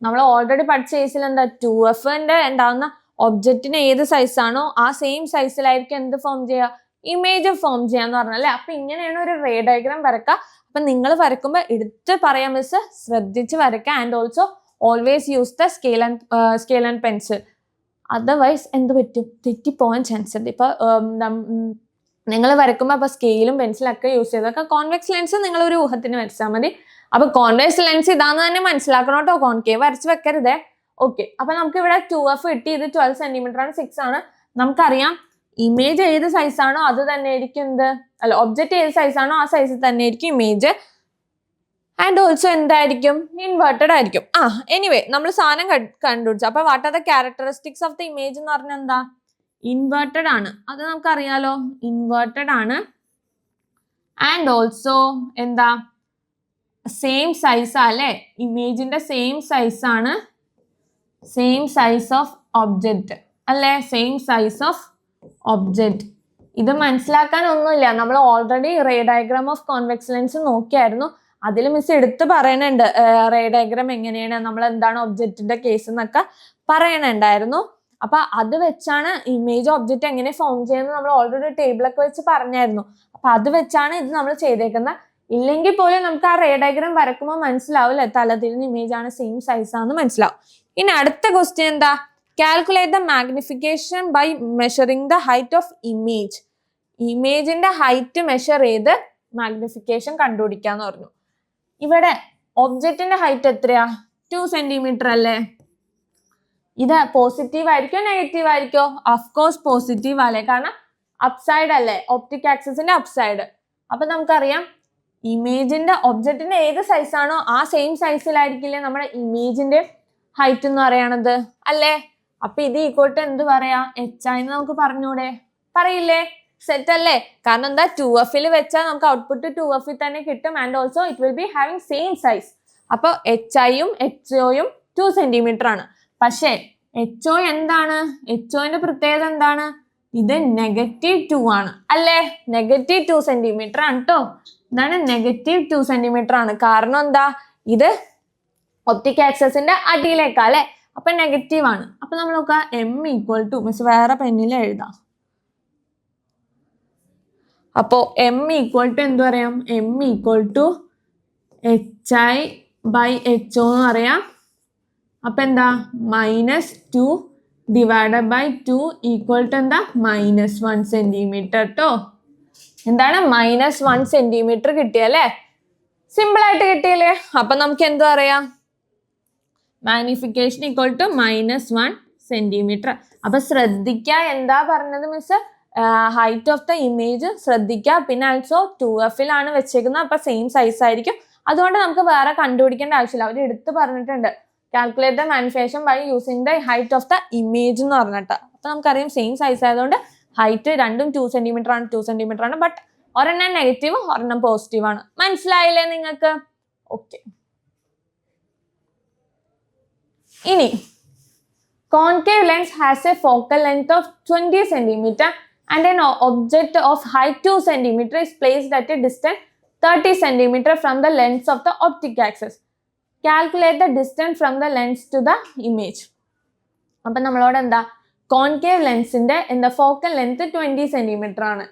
നമ്മൾ ഓൾറെഡി പഠിച്ച കേസിൽ എന്താ 2F ഉണ്ടാവുന്ന ഒബ്ജക്റ്റിന് ഏത് സൈസാണോ ആ സെയിം സൈസിലായിരിക്കും എന്ത് ഫോം ചെയ്യുക, ഇമേജ് ഫോം ചെയ്യാന്ന് പറഞ്ഞല്ലേ. അപ്പൊ ഇങ്ങനെയാണ് ഒരു റേ ഡയഗ്രാം വരക്കുക. അപ്പൊ നിങ്ങൾ വരക്കുമ്പോൾ എടുത്ത് പറയാം മിസ്, ശ്രദ്ധിച്ച് വരക്കുക. And also always use the scale and pencil. Otherwise എന്ത് പറ്റും, തെറ്റിപ്പോവാൻ ചാൻസ് ഉണ്ട്. ഇപ്പൊ നിങ്ങൾ വരക്കുമ്പോൾ അപ്പൊ സ്കെയിലും പെൻസിലും ഒക്കെ യൂസ് ചെയ്തൊക്കെ കോൺവെക്സ് ലെൻസ് നിങ്ങൾ ഒരു ഊഹത്തിന് വരച്ചാൽ മതി. അപ്പൊ കോൺവെക്സ് ലെൻസ് ഇതാന്ന് തന്നെ മനസ്സിലാക്കണം കേട്ടോ, കോൺകേവ് വരച്ച് വെക്കരുതേ. ഓക്കെ, അപ്പൊ നമുക്ക് ഇവിടെ 2F കിട്ടി. ഇത് 12 സെന്റിമീറ്റർ ആണ്, 6 ആണ്. നമുക്കറിയാം ഇമേജ് ഏത് സൈസാണോ അത് തന്നെ ആയിരിക്കും എന്ത്, അല്ല ഒബ്ജക്റ്റ് ഏത് സൈസാണോ ആ സൈസിൽ തന്നെ ആയിരിക്കും ഇമേജ്. ആൻഡ് ഓൾസോ എന്തായിരിക്കും, ഇൻവേർട്ടഡ് ആയിരിക്കും. എനിവേ നമ്മൾ സാധനം കണ്ടുപിടിച്ചു. അപ്പൊ what are the characteristics of the image എന്ന് പറഞ്ഞാൽ എന്താ, ഇൻവേർട്ടഡ് ആണ്. അത് നമുക്കറിയാലോ, ഇൻവേർട്ടഡ് ആണ്. ആൻഡ് ഓൾസോ എന്താ, സെയിം സൈസ് അല്ലേ, ഇമേജിന്റെ സെയിം സൈസ് ആണ്, സെയിം സൈസ് ഓഫ് ഒബ്ജക്റ്റ് അല്ലേ, സെയിം സൈസ് ഓഫ് ഒബ്ജക്റ്റ്. ഇത് മനസ്സിലാക്കാൻ ഒന്നുമില്ല, നമ്മൾ already ray diagram of convex lens നോക്കിയായിരുന്നു. അതിൽ മിസ് എടുത്ത് പറയണുണ്ട് റേ ഡയഗ്രാം എങ്ങനെയാണ്, നമ്മൾ എന്താണ് ഒബ്ജക്റ്റിന്റെ കേസ് എന്നൊക്കെ പറയണുണ്ടായിരുന്നു. അപ്പൊ അത് വെച്ചാണ് ഇമേജ് ഒബ്ജക്റ്റ് എങ്ങനെ ഫോം ചെയ്യുന്നത് നമ്മൾ ഓൾറെഡി ടേബിളൊക്കെ വെച്ച് പറഞ്ഞായിരുന്നു. അപ്പൊ അത് വെച്ചാണ് ഇത് നമ്മൾ ചെയ്തേക്കുന്നത്. ഇല്ലെങ്കിൽ പോലും നമുക്ക് ആ റേ ഡയഗ്രാം വരക്കുമ്പോൾ മനസ്സിലാവില്ലേ, തലതിരിഞ്ഞ ഇമേജ് ആണ്, സെയിം സൈസ് ആണെന്ന് മനസ്സിലാവും. ഇനി അടുത്ത ക്വസ്റ്റ്യൻ എന്താ, calculate the magnification by measuring the height of image. ഇമേജിന്റെ ഹൈറ്റ് മെഷർ ചെയ്ത് മാഗ്നിഫിക്കേഷൻ കണ്ടുപിടിക്കാന്ന് പറഞ്ഞു. ഇവിടെ ഒബ്ജക്റ്റിന്റെ ഹൈറ്റ് എത്രയാ, 2 സെന്റിമീറ്റർ അല്ലേ. ഇത് പോസിറ്റീവ് ആയിരിക്കോ നെഗറ്റീവ് ആയിരിക്കോ? അഫ്കോഴ്സ് പോസിറ്റീവ് അല്ലേ, കാരണം അപ്സൈഡ് അല്ലേ, ഒപ്റ്റിക് ആക്സിസിന്റെ അപ്സൈഡ്. അപ്പൊ നമുക്കറിയാം ഇമേജിന്റെ ഒബ്ജക്റ്റിന്റെ ഏത് സൈസാണോ ആ സെയിം സൈസിലായിരിക്കില്ലേ നമ്മുടെ ഇമേജിന്റെ ഹൈറ്റ് എന്ന് പറയണത് അല്ലേ. അപ്പൊ ഇത് ഈക്വൽ ടു എന്ത് പറയാ, HI എന്ന് നമുക്ക് പറഞ്ഞൂടെ, പറയില്ലേ? സെറ്റ് അല്ലേ, കാരണം എന്താ 2F വെച്ചാൽ നമുക്ക് ഔട്ട്പുട്ട് 2F തന്നെ കിട്ടും. And also it will be having same size. അപ്പൊ HIയും HOയും 2 സെന്റിമീറ്റർ ആണ്. പക്ഷേ HO എന്താണ്, HOന്റെ പ്രത്യേകത എന്താണ്, ഇത് -2 ആണ് അല്ലേ, -2 സെന്റിമീറ്റർ ആണ് കേട്ടോ. ഇതാണ് -2 സെന്റിമീറ്റർ ആണ്. കാരണം എന്താ, ഇത് ഒപ്റ്റിക് ആക്സിസിന്റെ അടിയിലേക്കാ അല്ലെ, അപ്പൊ നെഗറ്റീവ് ആണ്. അപ്പൊ നമ്മൾ നോക്കാം M ഈക്വൽ ടു, മിസ് വേറെ പെന്നിൽ എഴുതാം. അപ്പോ M ഈക്വൽ ടു എന്ത് പറയാം, M ഈക്വൽ ടു HI/HO എന്ന് പറയാം. അപ്പൊ എന്താ, -2 ഡിവൈഡഡ് ബൈ 2 ഈക്വൽ ടു എന്താ, -1 സെന്റിമീറ്റർ കേട്ടോ. എന്താണ്, -1 സെന്റിമീറ്റർ കിട്ടിയല്ലേ, സിമ്പിൾ ആയിട്ട് കിട്ടിയല്ലേ. അപ്പൊ നമുക്ക് എന്ത് പറയാം, മാഗ്നിഫിക്കേഷൻ ഈക്വൽ ടു -1 സെന്റിമീറ്റർ. അപ്പൊ ശ്രദ്ധിക്കുക, എന്താ പറഞ്ഞത് miss, height of the image ശ്രദ്ധിക്കുക. പിന്നെ ആൾസോ 2F വെച്ചേക്കുന്നത്, അപ്പൊ സെയിം സൈസ് ആയിരിക്കും. അതുകൊണ്ട് നമുക്ക് വേറെ കണ്ടുപിടിക്കേണ്ട ആവശ്യമില്ല, അവർ എടുത്ത് പറഞ്ഞിട്ടുണ്ട് calculate the magnification by using the height of the image എന്ന് പറഞ്ഞിട്ട്. അപ്പൊ നമുക്കറിയാം സെയിം സൈസ് ആയതുകൊണ്ട് ഹൈറ്റ് രണ്ടും 2 സെന്റിമീറ്റർ ആണ്, 2 സെന്റിമീറ്റർ ആണ്. ബട്ട് ഒരെണ്ണം നെഗറ്റീവ് ഒരെണ്ണം പോസിറ്റീവ് ആണ്. മനസ്സിലായില്ലേ നിങ്ങൾക്ക്? ഓക്കെ. ഇനി concave lens has a focal length of 20 centimeter and an object of height 2 centimeter is placed at a distance 30 centimeter from the lens of the optic axis. Calculate the distance from the lens to the image. അപ്പം നമ്മളോട് എന്താ, concave ലെൻസിന്റെ എന്താ focal length 20 centimetre ആണ്.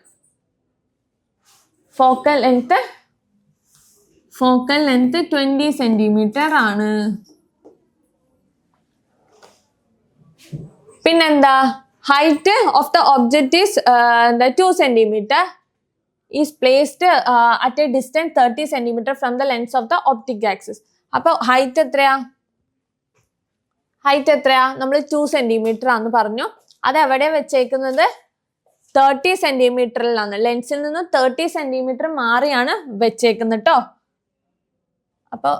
Focal length 20 centimetre ആണ്. പിന്നെന്താ, height of the object is 2 centimetre is placed at A distance 30 centimetre from the lens of the optic axis. അപ്പൊ height എത്രയാ, നമ്മൾ 2 സെന്റിമീറ്റർ ആണെന്ന് പറഞ്ഞു. അത് എവിടെ വെച്ചേക്കുന്നത്, 30 സെന്റിമീറ്ററിലാണ്. ലെൻസിൽ നിന്ന് 30 സെന്റിമീറ്റർ മാറിയാണ് വെച്ചേക്കുന്നത് കേട്ടോ. അപ്പൊ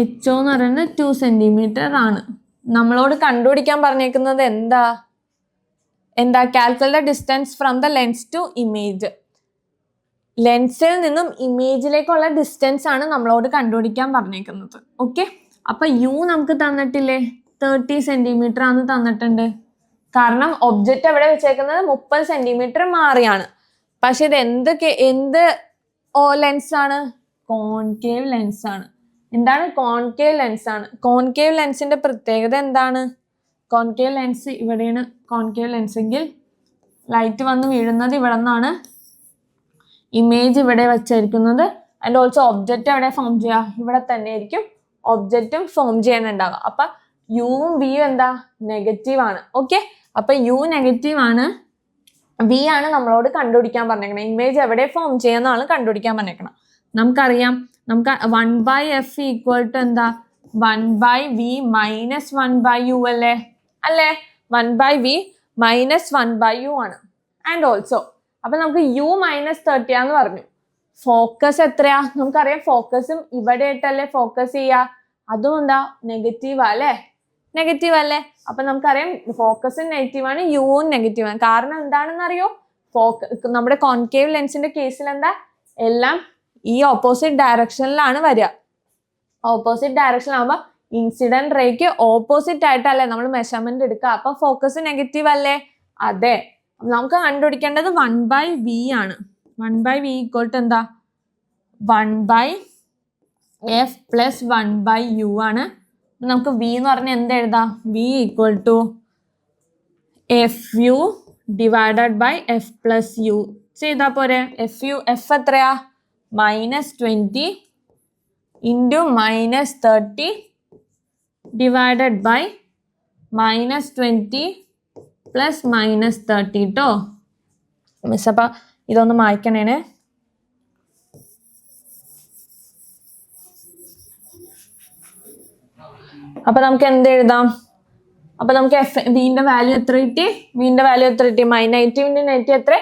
HO എന്ന് പറയുന്നത് 2 സെന്റിമീറ്റർ ആണ്. നമ്മളോട് കണ്ടുപിടിക്കാൻ പറഞ്ഞേക്കുന്നത് എന്താ calculate the distance from the lens to image. ലെൻസിൽ നിന്നും ഇമേജിലേക്കുള്ള ഡിസ്റ്റൻസ് ആണ് നമ്മളോട് കണ്ടുപിടിക്കാൻ പറഞ്ഞേക്കുന്നത്. ഓക്കെ, അപ്പൊ യു നമുക്ക് തന്നിട്ടില്ലേ, 30 സെന്റിമീറ്റർ ആണ് തന്നിട്ടുണ്ട്. കാരണം ഒബ്ജക്റ്റ് എവിടെ വെച്ചേക്കുന്നത് 30 സെന്റിമീറ്റർ മാറിയാണ്. പക്ഷെ ഇത് എന്ത് ലെൻസ് ആണ്? കോൺകേവ് ലെൻസ് ആണ്. എന്താണ്? കോൺകേവ് ലെൻസ് ആണ്. കോൺകേവ് ലെൻസിന്റെ പ്രത്യേകത എന്താണ്? കോൺകേവ് ലെൻസ് ഇവിടെയാണ് കോൺകേവ് ലെൻസ് എങ്കിൽ ലൈറ്റ് വന്ന് വീഴുന്നത് ഇവിടെ നിന്നാണ്, ഇമേജ് ഇവിടെ വെച്ചിരിക്കുന്നത്. ആൻഡ് ഓൾസോ ഒബ്ജക്റ്റ് എവിടെ ഫോം ചെയ്യുക? ഇവിടെ തന്നെ ആയിരിക്കും ഒബ്ജക്റ്റും ഫോം ചെയ്യാനുണ്ടാവുക. അപ്പൊ യുവും വിയും എന്താ? നെഗറ്റീവ് ആണ്. ഓക്കെ, അപ്പൊ യു നെഗറ്റീവ് ആണ്, വി ആണ് നമ്മളോട് കണ്ടുപിടിക്കാൻ പറഞ്ഞേക്കണം. ഇമേജ് എവിടെ ഫോം ചെയ്യുന്നതാണ് കണ്ടുപിടിക്കാൻ പറഞ്ഞേക്കണം. നമുക്കറിയാം, നമുക്ക് 1/f = എന്താ? 1/v - 1/u അല്ലേ? 1/v - 1/u ആണ്. ആൻഡ് ഓൾസോ അപ്പൊ നമുക്ക് u - 30 ആന്ന് പറഞ്ഞു. ഫോക്കസ് എത്രയാ? നമുക്കറിയാം ഫോക്കസും ഇവിടെ ആയിട്ടല്ലേ ഫോക്കസ് ചെയ്യാ. അതും എന്താ? നെഗറ്റീവ് അല്ലേ? നെഗറ്റീവ് അല്ലേ? അപ്പൊ നമുക്കറിയാം ഫോക്കസും നെഗറ്റീവ് ആണ്, യുവും നെഗറ്റീവ് ആണ്. കാരണം എന്താണെന്ന് അറിയോ? നമ്മുടെ കോൺകേവ് ലെൻസിന്റെ കേസിൽ എന്താ? എല്ലാം ഈ ഓപ്പോസിറ്റ് ഡയറക്ഷനിലാണ് വരിക. ഓപ്പോസിറ്റ് ഡയറക്ഷൻ ആകുമ്പോ ഇൻസിഡന്റ് റേക്ക് ഓപ്പോസിറ്റ് ആയിട്ടല്ലേ നമ്മൾ മെഷർമെന്റ് എടുക്കുക. അപ്പൊ ഫോക്കസ് നെഗറ്റീവ് അല്ലേ? അതെ. നമുക്ക് കണ്ടുപിടിക്കേണ്ടത് 1/v ആണ്. 1/v = എന്താ? 1/f + 1/u ആണ്. നമുക്ക് v എന്ന് പറഞ്ഞാൽ എന്ത് എഴുതാം? v = fu / f + u ചെയ്താ പോരെ? f എത്രയാ? -20 × -30 ഡിവൈഡഡ് ബൈ -20 + -30 ട്ടോ. മിസ് അപ്പൊ ഇതൊന്ന് മായ്ക്കണേ. അപ്പൊ നമുക്ക് എന്ത് എഴുതാം? അപ്പൊ നമുക്ക് വിന്റെ വാല്യൂ എത്ര കിട്ടി? വിന്റെ വാല്യൂ എത്ര കിട്ടി? -90 × -90 എത്ര?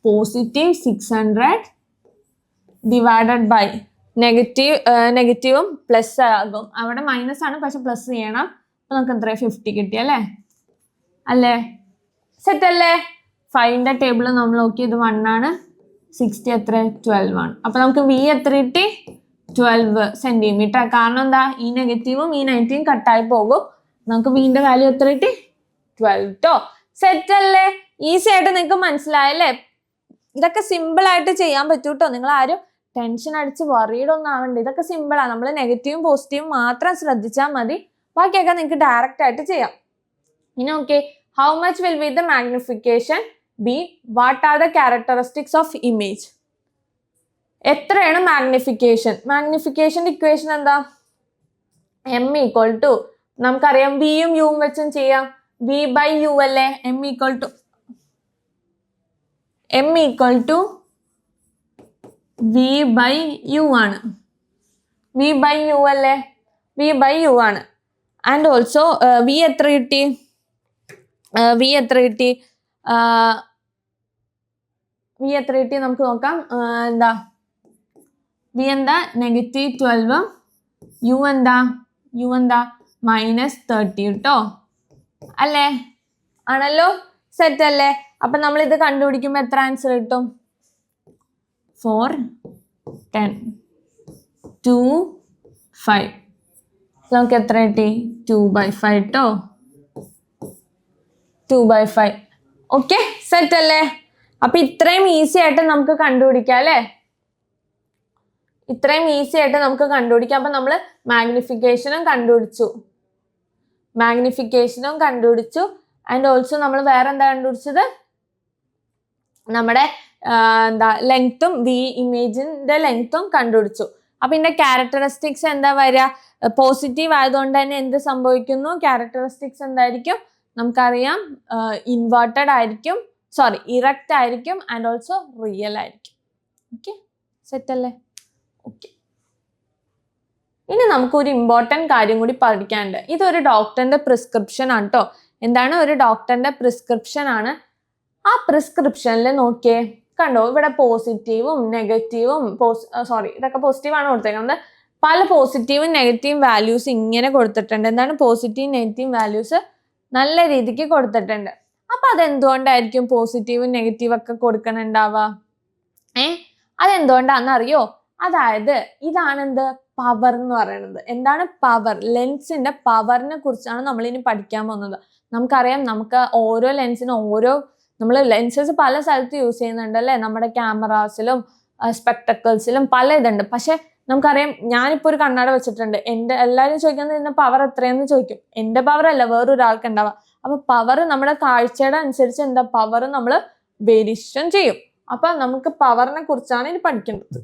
+600 ഡിവൈഡഡ് ബൈ നെഗറ്റീവും പ്ലസ് ആകും. അവിടെ മൈനസ് ആണ്, പക്ഷെ പ്ലസ് ചെയ്യണം. അപ്പൊ നമുക്ക് എത്ര? 50 കിട്ടി അല്ലേ? സെറ്റ് അല്ലേ? 5ന്റെ ടേബിൾ നമ്മൾ നോക്കി, ഇത് 1 ആണ്, 60 എത്ര? 12 ആണ്. അപ്പൊ നമുക്ക് വി എത്ര കിട്ടി? 12 സെന്റിമീറ്റർ. കാരണം എന്താ? ഈ നെഗറ്റീവും ഈ 90 കട്ടായി പോകും. നമുക്ക് വിന്റെ വാല്യൂ എത്ര കിട്ടി? 12 ട്ടോ. സെറ്റ് അല്ലേ? ഈസി ആയിട്ട് നിങ്ങൾക്ക് മനസ്സിലായല്ലേ? ഇതൊക്കെ സിമ്പിൾ ആയിട്ട് ചെയ്യാൻ പറ്റൂട്ടോ. നിങ്ങൾ ആരും ടെൻഷൻ അടിച്ച് വറീഡ് ഒന്നും ആവണ്ട. ഇതൊക്കെ സിമ്പിളാ. നമ്മൾ നെഗറ്റീവും പോസിറ്റീവും മാത്രം ശ്രദ്ധിച്ചാൽ മതി. ബാക്കിയൊക്കെ നിങ്ങൾക്ക് ഡയറക്റ്റ് ആയിട്ട് ചെയ്യാം. ഇനി okay, how much will be the magnification B? What are the characteristics of image? എത്രയാണ് മാഗ്നിഫിക്കേഷൻ? മാഗ്നിഫിക്കേഷന്റെ ഇക്വേഷൻ എന്താ? m = നമുക്കറിയാം വിയും യുവും വെച്ചും ചെയ്യാം. v/u അല്ലേ? m = v/u ആണ്. v/u അല്ലേ? v/u ആണ്. ആൻഡ് ഓൾസോ v എത്ര കിട്ടി? v എത്ര കിട്ടി നമുക്ക് നോക്കാം. എന്താ v എന്താ? -12, u എന്താ? -30 ട്ടോ. അല്ലേ? ആണല്ലോ? സെറ്റ് അല്ലേ? അപ്പൊ നമ്മൾ ഇത് കണ്ടുപിടിക്കുമ്പോ എത്ര ആൻസർ കിട്ടും? 4, 10, 2, 5. നമുക്ക് എത്ര കിട്ടി? 2/5 ട്ടോ. 2/5. ഓക്കെ, സെറ്റ് അല്ലേ? അപ്പൊ ഇത്രയും ഈസി ആയിട്ട് നമുക്ക് കണ്ടുപിടിക്കാം അല്ലേ? ഇത്രയും ഈസി ആയിട്ട് നമുക്ക് കണ്ടുപിടിക്കാം. അപ്പൊ നമ്മൾ മാഗ്നിഫിക്കേഷനും കണ്ടുപിടിച്ചു. ആൻഡ് ഓൾസോ നമ്മൾ വേറെ എന്താ കണ്ടുപിടിച്ചത്? നമ്മുടെ ലെങ്ത്തും ഇമേജിന്റെ ലെങ്ത്തും കണ്ടുപിടിച്ചു. അപ്പൊ ഇതിന്റെ ക്യാരക്ടറിസ്റ്റിക്സ് എന്താ വരിക? പോസിറ്റീവ് ആയതുകൊണ്ട് തന്നെ എന്ത് സംഭവിക്കുന്നു? ക്യാരക്ടറിസ്റ്റിക്സ് എന്തായിരിക്കും? നമുക്കറിയാം ഇൻവേർട്ടഡ് ആയിരിക്കും, ഇറക്റ്റ് ആയിരിക്കും, ആൻഡ് ഓൾസോ റിയൽ ആയിരിക്കും. ഓക്കെ, സെറ്റ് അല്ലേ? ഓക്കെ, ഇനി നമുക്ക് ഒരു ഇമ്പോർട്ടൻറ്റ് കാര്യം കൂടി പഠിക്കാനുണ്ട്. ഇതൊരു ഡോക്ടറിന്റെ പ്രിസ്ക്രിപ്ഷൻ ആണ് കേട്ടോ. എന്താണ്? ഒരു ഡോക്ടറിന്റെ പ്രിസ്ക്രിപ്ഷൻ ആണ്. ആ പ്രിസ്ക്രിപ്ഷനിൽ നോക്കിയേ, കണ്ടോ? ഇവിടെ പോസിറ്റീവും നെഗറ്റീവും ഇതൊക്കെ പോസിറ്റീവ് ആണ് കൊടുത്തേക്കുന്നത്. പല പോസിറ്റീവും നെഗറ്റീവും വാല്യൂസ് ഇങ്ങനെ കൊടുത്തിട്ടുണ്ട്. എന്താണ്? പോസിറ്റീവ് നെഗറ്റീവ് വാല്യൂസ് നല്ല രീതിക്ക് കൊടുത്തിട്ടുണ്ട്. അപ്പൊ അതെന്തുകൊണ്ടായിരിക്കും പോസിറ്റീവും നെഗറ്റീവും ഒക്കെ കൊടുക്കണുണ്ടാവുക? അതെന്തുകൊണ്ടാണെന്ന് അറിയോ? അതായത് ഇതാണ് എന്ത് പവർ എന്ന് പറയുന്നത്. എന്താണ് പവർ? ലെൻസിന്റെ പവറിനെ കുറിച്ചാണ് നമ്മൾ ഇനി പഠിക്കാൻ പോകുന്നത്. നമുക്കറിയാം, നമുക്ക് ഓരോ ലെൻസിനും നമ്മൾ ലെൻസസ് പല സ്ഥലത്ത് യൂസ് ചെയ്യുന്നുണ്ട് അല്ലേ? നമ്മുടെ ക്യാമറാസിലും സ്പെക്ടക്കിൾസിലും പല ഇതുണ്ട്. പക്ഷെ നമുക്കറിയാം, ഞാനിപ്പോ ഒരു കണ്ണട വെച്ചിട്ടുണ്ട്. എല്ലാവരും ചോദിക്കുന്നത് ഇതിന്റെ പവർ എത്രയാന്ന് ചോദിക്കും. എന്റെ പവർ അല്ല, വേറൊരാൾക്ക് ഉണ്ടാവുക. അപ്പൊ പവർ നമ്മുടെ കാഴ്ചയുടെ അനുസരിച്ച് പവർ നമ്മൾ വേരിയേഷൻ ചെയ്യും. അപ്പൊ നമുക്ക് പവറിനെ കുറിച്ചാണ് ഇനി പഠിക്കേണ്ടത്.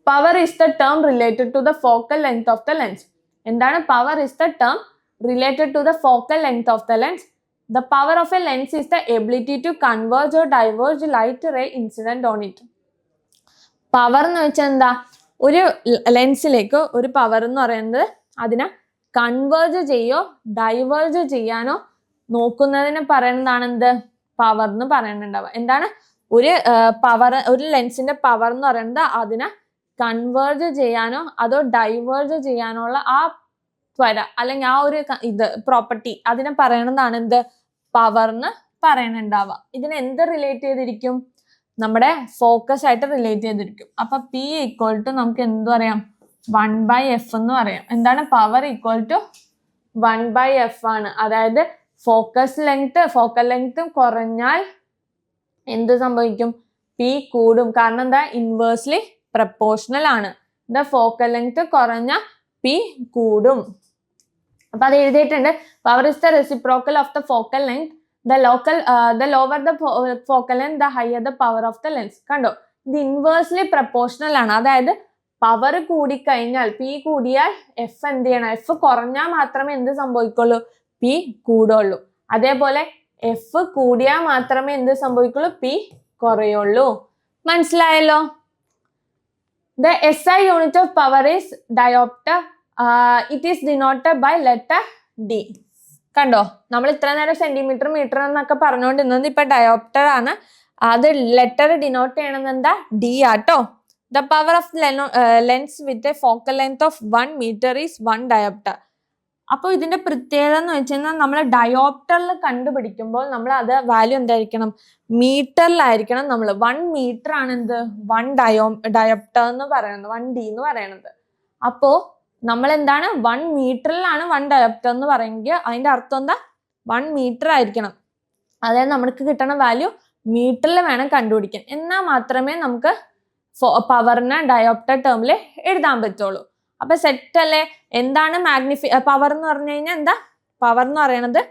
Power is the term related to the focal length of the lens. എന്താണ് power? is the term related to the focal length of the lens. The power of a lens is the ability to converge or diverge light ray incident on it. Power എന്ന് വെച്ചാൽ എന്താ? ഒരു ലെൻസിലേക്ക് ഒരു power എന്ന് പറയുന്നത് അതിനെ converge ചെയ്യോ diverge ചെയ്യാനോ നോക്കുന്നതിന് പറയുന്നതാണ് എന്ത്? പവർ എന്ന് പറയുന്നുണ്ടാവുക. എന്താണ് ഒരു ലെൻസിന്റെ പവർ എന്ന് പറയുന്നത് അതിനെ കൺവേർജ് ചെയ്യാനോ അതോ ഡൈവേർജ് ചെയ്യാനോ ഉള്ള ആ ത്വര അല്ലെങ്കിൽ ആ ഒരു പ്രോപ്പർട്ടി, അതിനെ പറയണതാണ് എന്ത്? പവർ എന്ന് പറയുന്നുണ്ടാവുക. ഇതിനെ എന്ത് റിലേറ്റ് ചെയ്തിരിക്കും? നമ്മുടെ ഫോക്കസ് ആയിട്ട് റിലേറ്റ് ചെയ്തിരിക്കും. അപ്പൊ P ഈക്വൽ ടു നമുക്ക് എന്ത് പറയാം? 1/f എന്ന് പറയാം. എന്താണ്? പവർ ഈക്വൽ ടു 1/f ആണ്. അതായത് ഫോക്കൽ ലെങ്ത് കുറഞ്ഞാൽ എന്ത് സംഭവിക്കും? P കൂടും. കാരണം എന്താ? ഇൻവേഴ്സ്ലി പ്രപ്പോർഷണൽ ആണ്. ഫോക്കൽ ലെങ്ത് കുറഞ്ഞ P കൂടും. അപ്പൊ അത് എഴുതിയിട്ടുണ്ട്. Power is the reciprocal of the focal length. The lower the focal length, the higher the power of the lens. കണ്ടോ? ഇത് ഇൻവേഴ്സ്ലി പ്രപ്പോർഷണൽ ആണ്. അതായത് പവർ കൂടിക്കഴിഞ്ഞാൽ P കൂടിയാൽ F എന്ത് ചെയ്യണം? F കുറഞ്ഞാൽ മാത്രമേ എന്ത് സംഭവിക്കുള്ളൂ? P കൂടുള്ളൂ. അതേപോലെ F കൂടിയാൽ മാത്രമേ എന്ത് സംഭവിക്കുള്ളൂ? P കുറയുള്ളൂ. മനസ്സിലായല്ലോ? The SI unit of power is diopter. It is denoted by letter D. കണ്ടോ? നമ്മൾ ഇത്ര നേരം സെന്റിമീറ്റർ മീറ്റർ എന്നൊക്കെ പറഞ്ഞുകൊണ്ടിരുന്നത് ഇപ്പൊ ഡയോപ്റ്റർ ആണ്. അത് ലെറ്റർ ഡിനോട്ട് ചെയ്യണമെന്ന് എന്താ? D ആട്ടോ. The power of lens with a focal length of 1 meter is 1 diopter. അപ്പോൾ ഇതിന്റെ പ്രത്യേകത എന്ന് വെച്ചാൽ നമ്മൾ ഡയോപ്റ്ററിൽ കണ്ടുപിടിക്കുമ്പോൾ നമ്മൾ അത് വാല്യൂ എന്തായിരിക്കണം? മീറ്ററിലായിരിക്കണം. നമ്മൾ 1 meter ആണ് എന്ത്? 1 diopter എന്ന് പറയുന്നത്, 1 D എന്ന് പറയുന്നത്. അപ്പോ നമ്മൾ എന്താണ്? 1 meterലാണ് 1 diopter എന്ന് പറയുമെങ്കിൽ അതിന്റെ അർത്ഥം എന്താ? 1 meter ആയിരിക്കണം. അതായത് നമുക്ക് കിട്ടുന്ന വാല്യൂ മീറ്ററിൽ വേണം കണ്ടുപിടിക്കാൻ. എന്നാൽ മാത്രമേ നമുക്ക് പവറിനെ ഡയോപ്റ്റർ ടേമിൽ എഴുതാൻ പറ്റുള്ളൂ. അപ്പൊ സെറ്റ് അല്ലേ? എന്താണ് പവർ എന്ന് പറഞ്ഞു കഴിഞ്ഞാൽ എന്താ? പവർ എന്ന് പറയുന്നത്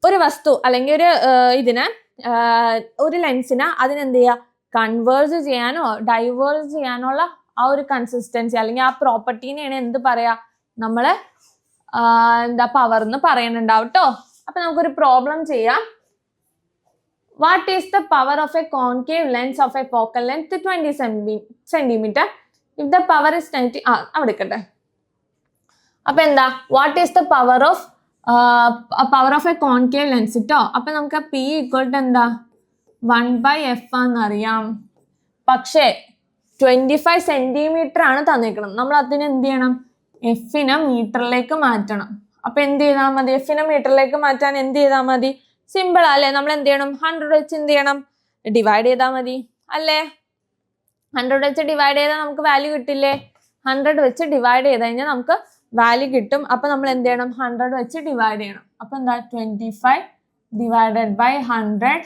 ഒരു വസ്തു അല്ലെങ്കിൽ ഒരു ലെൻസിനെ അതിനെന്ത് ചെയ്യുക? കൺവേർജ് ചെയ്യാനോ ഡൈവേർജ് ചെയ്യാനുള്ള ആ ഒരു കൺസിസ്റ്റൻസി അല്ലെങ്കിൽ ആ പ്രോപ്പർട്ടീനെയാണ് എന്ത് പറയാ? നമ്മള് പവർ എന്ന് പറയുന്നുണ്ടാവും ട്ടോ. അപ്പൊ നമുക്കൊരു പ്രോബ്ലം ചെയ്യാം. What is the power of A concave lens of A focal length 20 centimeter if the power is 90? അവിടെ ഇരിക്കട്ടെ. അപ്പൊ എന്താ? What is the power of A concave lens ട്ടോ. അപ്പൊ നമുക്ക് P ഈക്വൽ ടു എന്താ? 1/f ആണെന്നറിയാം. പക്ഷേ 25 centimeter ആണ് തന്നിരിക്കണം. നമ്മൾ അതിന് എന്ത് ചെയ്യണം? എഫിനെ മീറ്ററിലേക്ക് മാറ്റണം. അപ്പൊ എന്ത് ചെയ്താൽ മതി? എഫിനെ മീറ്ററിലേക്ക് മാറ്റാൻ എന്ത് ചെയ്താൽ മതി? സിമ്പിൾ അല്ലേ? നമ്മൾ എന്ത് ചെയ്യണം? 100 വെച്ച് എന്ത് ചെയ്യണം? ഡിവൈഡ് ചെയ്താൽ മതി അല്ലേ? 100 വെച്ച് ഡിവൈഡ് ചെയ്താൽ നമുക്ക് വാല്യൂ കിട്ടില്ലേ? 100 വെച്ച് ഡിവൈഡ് ചെയ്ത് കഴിഞ്ഞാൽ നമുക്ക് വാല്യൂ കിട്ടും. അപ്പൊ നമ്മൾ എന്ത് ചെയ്യണം? 100 വെച്ച് ഡിവൈഡ് ചെയ്യണം. അപ്പൊ എന്താ? 25 ഡിവൈഡഡ് ബൈ 100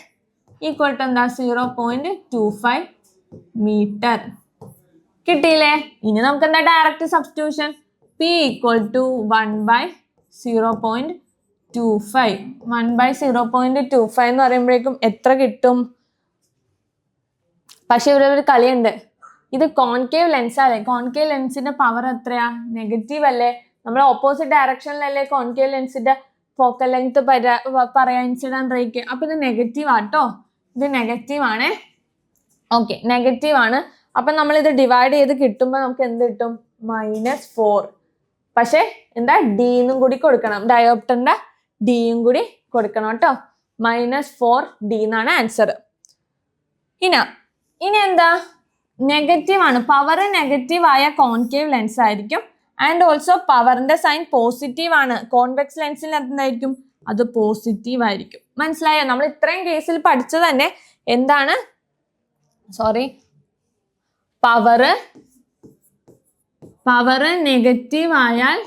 ഈക്വൽ ടു എന്താ? 0.25 മീറ്റർ. കിട്ടിയില്ലേ? ഇനി നമുക്ക് എന്താ? Direct substitution. P equal to 1/0.25. 1/0.25 എന്ന് പറയുമ്പോഴേക്കും എത്ര കിട്ടും? പക്ഷെ ഇവിടെ ഒരു കളിയുണ്ട്. ഇത് കോൺകേവ് ലെൻസ് അല്ലേ? കോൺകേവ് ലെൻസിന്റെ പവർ എത്രയാ? നെഗറ്റീവ് അല്ലേ? നമ്മൾ ഓപ്പോസിറ്റ് ഡയറക്ഷനിലല്ലേ കോൺകേവ് ലെൻസിന്റെ ഫോക്കൽ ലെങ്ത് പറയാ, ഇൻസിഡന്റ് റേക്ക്. അപ്പൊ ഇത് നെഗറ്റീവ് ആട്ടോ. ഇത് നെഗറ്റീവ് ആണ്. ഓക്കെ, നെഗറ്റീവ് ആണ്. അപ്പൊ നമ്മൾ ഇത് ഡിവൈഡ് ചെയ്ത് കിട്ടുമ്പോൾ നമുക്ക് എന്ത് കിട്ടും? -4. പക്ഷെ എന്താ? D ന്നും കൂടി കൊടുക്കണം. ഡയോപ്റ്ററിന്റെ ഡിയും കൂടി കൊടുക്കണം കേട്ടോ. -4D എന്നാണ് ആൻസർ. ഇനി എന്താ? നെഗറ്റീവ് ആണ്. പവർ നെഗറ്റീവ് ആയ കോൺകേവ് ലെൻസ് ആയിരിക്കും. ആൻഡ് ഓൾസോ പവറിന്റെ സൈൻ പോസിറ്റീവ് ആണ്. കോൺവെക്സ് ലെൻസിൽ എന്തായിരിക്കും? അത് പോസിറ്റീവ് ആയിരിക്കും. മനസ്സിലായോ? നമ്മൾ ഇത്രയും കേസിൽ പഠിച്ചത് തന്നെ എന്താണ്? സോറി, പവറ് നെഗറ്റീവ് ആയാൽ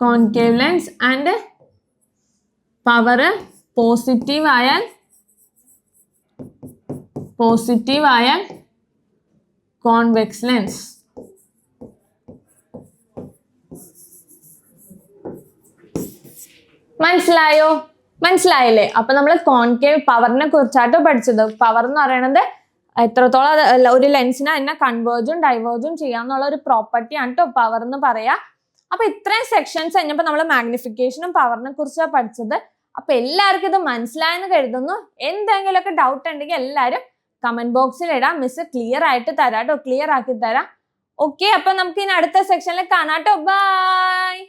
concave lens and power positive ആയാൽ കോൺവെക്സ് ലെൻസ്. മനസ്സിലായില്ലേ? അപ്പൊ നമ്മൾ കോൺകേവ് പവറിനെ കുറിച്ചാട്ടോ പഠിച്ചത്. പവർ എന്ന് പറയുന്നത് എത്രത്തോളം ഒരു ലെൻസിനെ അതിനെ കൺവേർജും ഡൈവേർജും ചെയ്യാന്നുള്ള ഒരു പ്രോപ്പർട്ടി ആണ് കേട്ടോ പവർ എന്ന് പറയാ. അപ്പൊ ഇത്രയും സെക്ഷൻസ് കഴിഞ്ഞപ്പോൾ നമ്മൾ മാഗ്നിഫിക്കേഷനും പവറിനെ കുറിച്ചാണ് പഠിച്ചത്. അപ്പൊ എല്ലാവർക്കും ഇത് മനസ്സിലായെന്ന് കരുതുന്നു. എന്തെങ്കിലുമൊക്കെ ഡൗട്ട് ഉണ്ടെങ്കിൽ എല്ലാവരും കമന്റ് ബോക്സിൽ ഇടാം. മിസ് ക്ലിയർ ആയിട്ട് തരാട്ടോ, ക്ലിയർ ആക്കി തരാം. ഓക്കെ, അപ്പൊ നമുക്ക് ഇനി അടുത്ത സെക്ഷനിൽ കാണാട്ടോ. ബൈ.